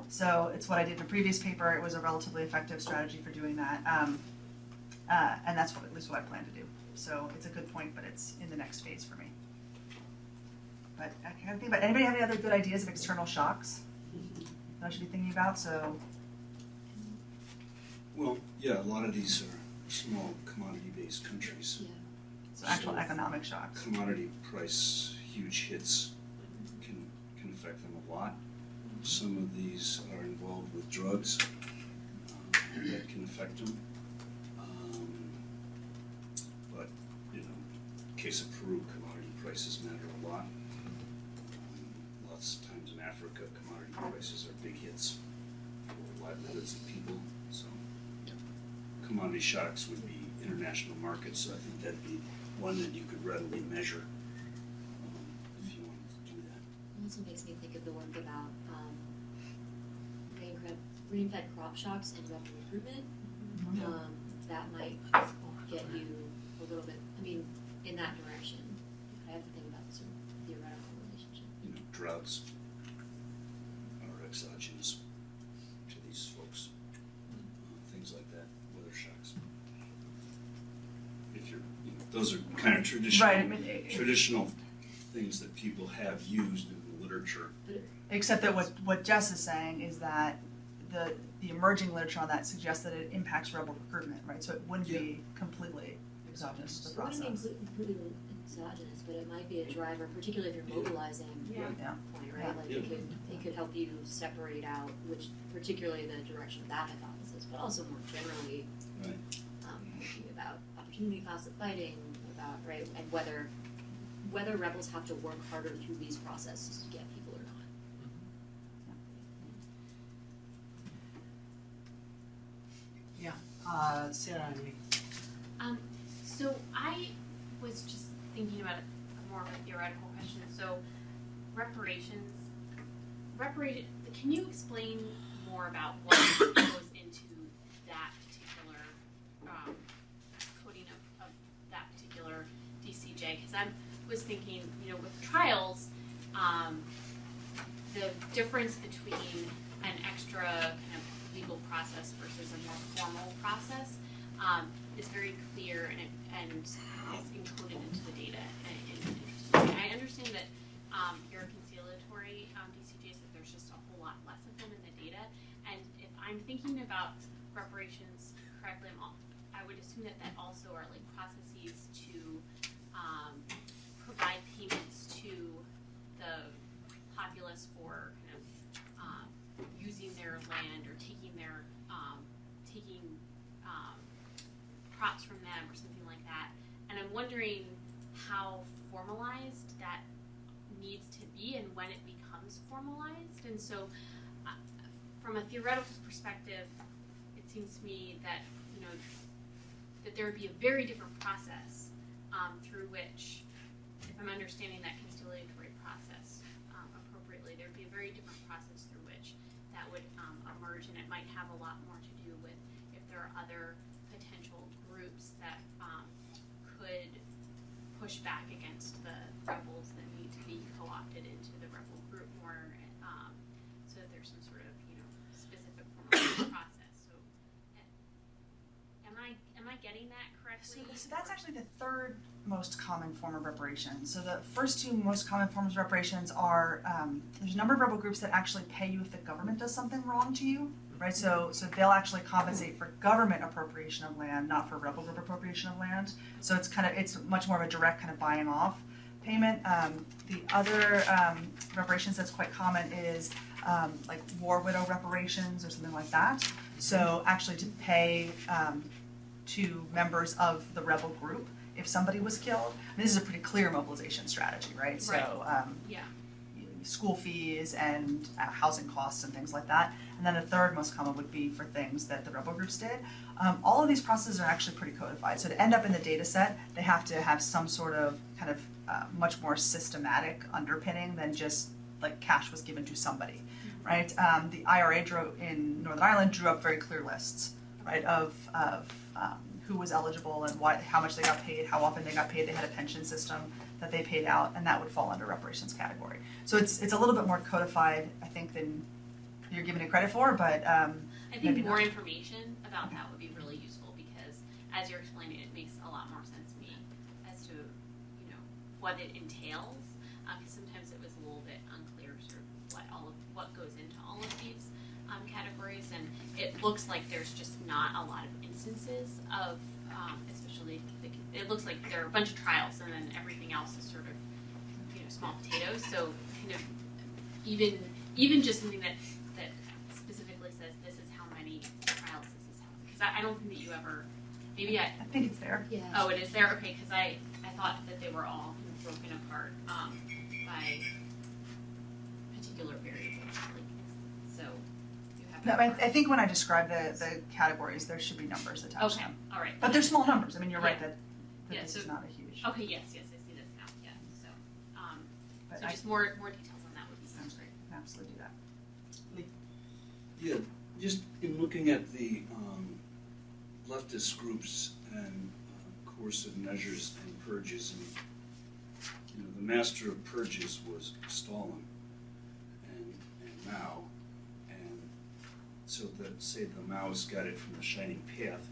S3: So it's what I did in a previous paper. It was a relatively effective strategy for doing that. And that's at least what I plan to do. So it's a good point, but it's in the next phase for me. But I can't think about, anybody have any other good ideas of external shocks that I should be thinking about? So,
S2: Well, yeah, a lot of these are small commodity-based countries.
S9: Yeah.
S3: so actual economic shocks.
S2: Commodity price, huge hits can affect them a lot. Some of these are involved with drugs that can affect them. But, you know, in the case of Peru, commodity prices matter a lot. Lots of times in Africa, commodity prices are big hits for livelihoods of people. So, commodity shocks would be international markets. So I think that'd be one that you could readily measure if you wanted to do that.
S9: It also makes me think of the work about rain-fed crop shocks and rebel recruitment. That might get you a little bit, I mean, in that direction. I have to think about the sort of theoretical relationship.
S2: You know, droughts are exogenous to these folks. Things like that, weather shocks. If you're, you know, those are kind of traditional,
S3: Right, I mean,
S2: traditional things that people have used in the literature.
S3: Except that what Jess is saying is that the emerging literature on that suggests that it impacts rebel recruitment, right? So it wouldn't be completely exogenous to the
S9: It wouldn't
S3: process.
S9: be completely exogenous, but it might be a driver, particularly if you're mobilizing
S3: Yeah.
S9: point, right?
S3: Yeah.
S9: Like it could help you separate out which, particularly the direction of that hypothesis, but also more generally
S2: Right.
S9: thinking about opportunity costs of fighting, about right, and whether rebels have to work harder through these processes to get people or not.
S5: Sarah,
S8: So I was just thinking about a more of a theoretical question. So reparations, can you explain more about what goes into that particular coding of that particular DCJ? Because I was thinking, you know, with trials, the difference between an extra kind of legal process versus a more formal process is very clear and is encoded into the data. And I understand that your conciliatory DCJs, that there's just a whole lot less of them in the data. And if I'm thinking about reparations correctly, I would assume that also are like processes to provide payments to the populace for kind of using their land or taking their crops from them or something like that. And I'm wondering how formalized that needs to be and when it becomes formalized. And so from a theoretical perspective, it seems to me that, you know, that there would be a very different process through which, if I'm understanding that conciliatory process appropriately, there would be a very different process through which that would emerge, and it might have a lot more to do with if there are other potential groups that could push back against the rebels that need to be co-opted into the rebel group more, so that there's some sort of, you know, specific formalized process. So, am I getting that correctly?
S3: So that's actually the third most common form of reparation. So the first two most common forms of reparations are there's a number of rebel groups that actually pay you if the government does something wrong to you, right? So they'll actually compensate for government appropriation of land, not for rebel group appropriation of land. So it's much more of a direct kind of buying off payment. The other reparations that's quite common is like war widow reparations or something like that. So actually to pay to members of the rebel group if somebody was killed. And this is a pretty clear mobilization strategy, right? So school fees and housing costs and things like that. And then the third most common would be for things that the rebel groups did. All of these processes are actually pretty codified. So to end up in the data set, they have to have some sort of kind of much more systematic underpinning than just like cash was given to somebody. right? The IRA in Northern Ireland drew up very clear lists, right, of who was eligible and how much they got paid, how often they got paid. They had a pension system that they paid out, and that would fall under reparations category. So it's a little bit more codified, I think, than you're giving it credit for, but
S8: I think
S3: maybe
S8: more
S3: not.
S8: information about that would be really useful because, as you're explaining, it makes a lot more sense to me as to what it entails. Because sometimes it was a little bit unclear, sort of what goes into all of these categories, and it looks like there's just not a lot of instances of, especially it looks like there are a bunch of trials, and then everything else is sort of small potatoes. So kind of even just something that specifically says this is how many trials, this is how, because I don't think that you ever, maybe I
S3: think it's there.
S9: Yeah.
S8: Oh, it is there? Okay, because I thought that they were all kind of broken apart by particular variables. So you have.
S3: No, I think when I describe the categories, there should be numbers attached to
S8: Okay,
S3: them.
S8: all right.
S3: But they're small numbers. I mean, you're right
S8: Yeah.
S3: that
S8: Yeah,
S3: this
S8: so-
S3: is not a huge.
S8: Okay, yes, I see this now. Yeah, so
S3: But
S8: so
S3: I-
S8: just more details on that would be
S3: Sounds great. Absolutely do that.
S2: Yeah, just in looking at the leftist groups and coercive measures and purges, and the master of purges was Stalin and Mao, and so say the Maoists got it from the Shining Path,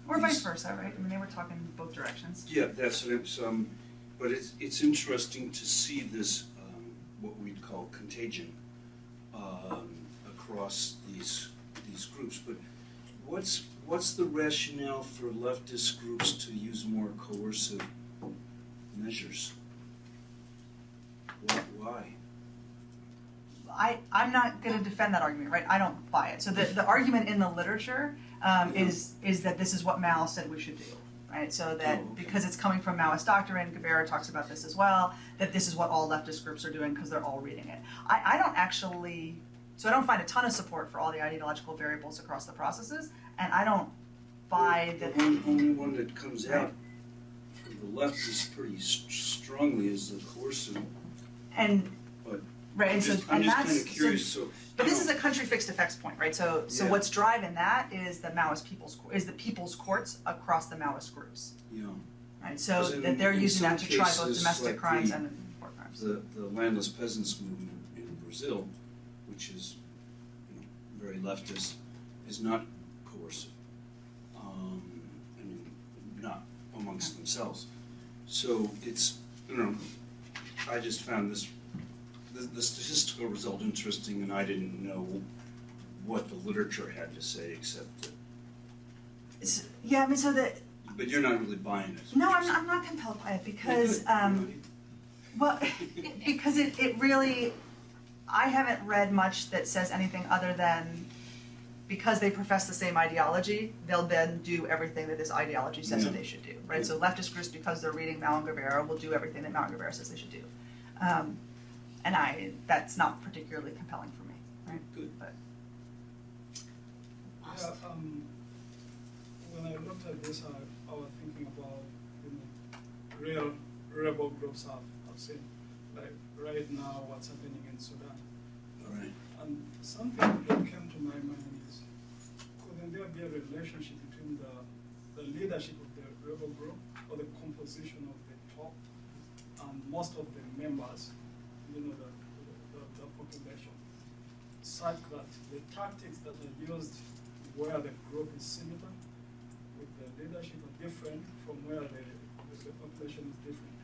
S3: Or vice versa, right? I mean, they were talking both directions.
S2: Yeah, that's what but it's interesting to see this what we'd call contagion across these groups. But what's the rationale for leftist groups to use more coercive measures? Why?
S3: I'm not going to defend that argument, right? I don't buy it. So the argument in the literature is that this is what Mao said we should do, right? So that because it's coming from Maoist doctrine, Guevara talks about this as well, that this is what all leftist groups are doing because they're all reading it. I don't actually, so I don't find a ton of support for all the ideological variables across the processes, and I don't buy that.
S2: The only one that comes out from the left is pretty strongly is the coercive.
S3: And
S2: but
S3: right,
S2: I'm just kind of curious. So,
S3: but this is a country fixed effects point, right? So
S2: Yeah.
S3: what's driving that is the Maoist people's courts across the Maoist groups,
S2: you know,
S3: right? So
S2: 'cause
S3: that they're
S2: in
S3: using
S2: some
S3: that to try both
S2: cases,
S3: domestic
S2: like
S3: crimes
S2: the-
S3: and war crimes.
S2: the landless peasants movement in Brazil, which is very leftist, is not coercive. I mean, not amongst themselves. So it's I just found the statistical result interesting, and I didn't know what the literature had to say except that.
S3: Yeah, I mean, so that.
S2: But you're not really buying it.
S3: No, I'm not compelled by it because, well, because it really, I haven't read much that says anything other than because they profess the same ideology, they'll then do everything that this ideology says that they should do, right? So leftist groups, because they're reading Mao and Guevara, will do everything that Mao and Guevara says they should do. And that's not particularly compelling for me, right?
S2: Good.
S3: But
S13: Yeah, when I looked at this, I was thinking about real rebel groups I've seen, like right now what's happening in Sudan.
S2: All right.
S13: And something that came to my mind is, couldn't there be a relationship between the leadership of the rebel group or the composition of the top and most of the members, the population, such that the tactics that are used where the group is similar with the leadership are different from where the population is different.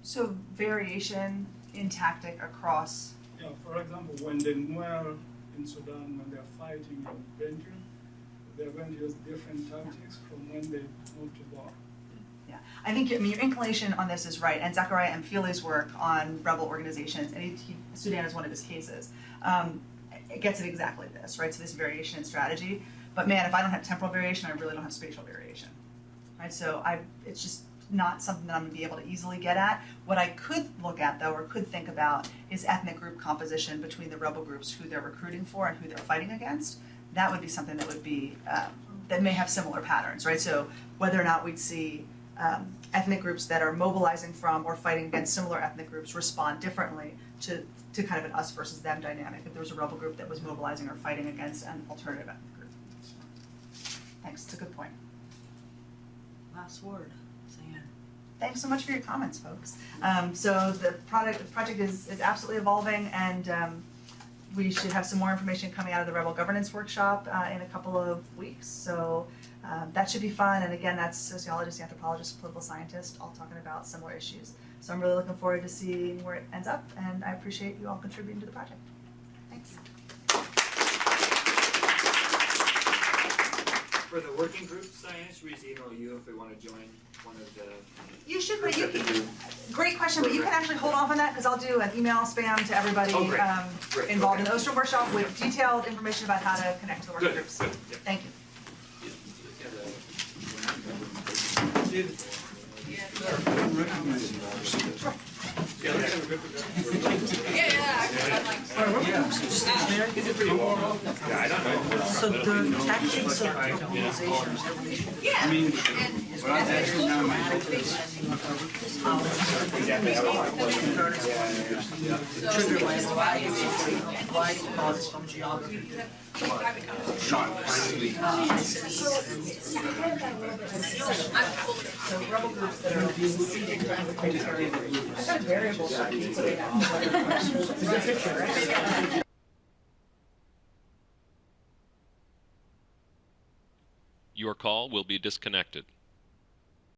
S3: so variation in tactic across.
S13: Yeah, for example, when the Nuer in Sudan, when they're fighting in Bentiu, they're going to use different tactics from when they move to Bar.
S3: Yeah, I think your inclination on this is right, and Zachariah Mfile's work on rebel organizations, and Sudan is one of his cases, it gets at exactly this, right? So this variation in strategy, but man, if I don't have temporal variation, I really don't have spatial variation, right? So it's just not something that I'm gonna be able to easily get at. What I could look at though, or could think about, is ethnic group composition between the rebel groups, who they're recruiting for and who they're fighting against. That would be something that would be, that may have similar patterns, right? So whether or not we'd see ethnic groups that are mobilizing from or fighting against similar ethnic groups respond differently to kind of an us versus them dynamic if there was a rebel group that was mobilizing or fighting against an alternative ethnic group. Thanks, it's a good point.
S5: Last word, Cyanne.
S3: Thanks so much for your comments, folks. So the project is absolutely evolving, and we should have some more information coming out of the Rebel Governance Workshop in a couple of weeks. So that should be fun. And again, that's sociologists, anthropologists, political scientists, all talking about similar issues. So I'm really looking forward to seeing where it ends up, and I appreciate you all contributing to the project. Thanks.
S1: For the working group, Cyanne, should we just email you if we want to join one of the?
S3: You should, but great question, but you can actually hold off on that because I'll do an email spam to everybody involved in the Ostrom workshop with detailed information about how to connect to the working groups.
S1: Good. Yeah.
S3: Thank you.
S5: So the tactics of mobilization why causes from geography.
S3: So rebel groups that are seated in the criteria. I've got a variable so I can put it out. It's a good picture, right?
S14: Your call will be disconnected.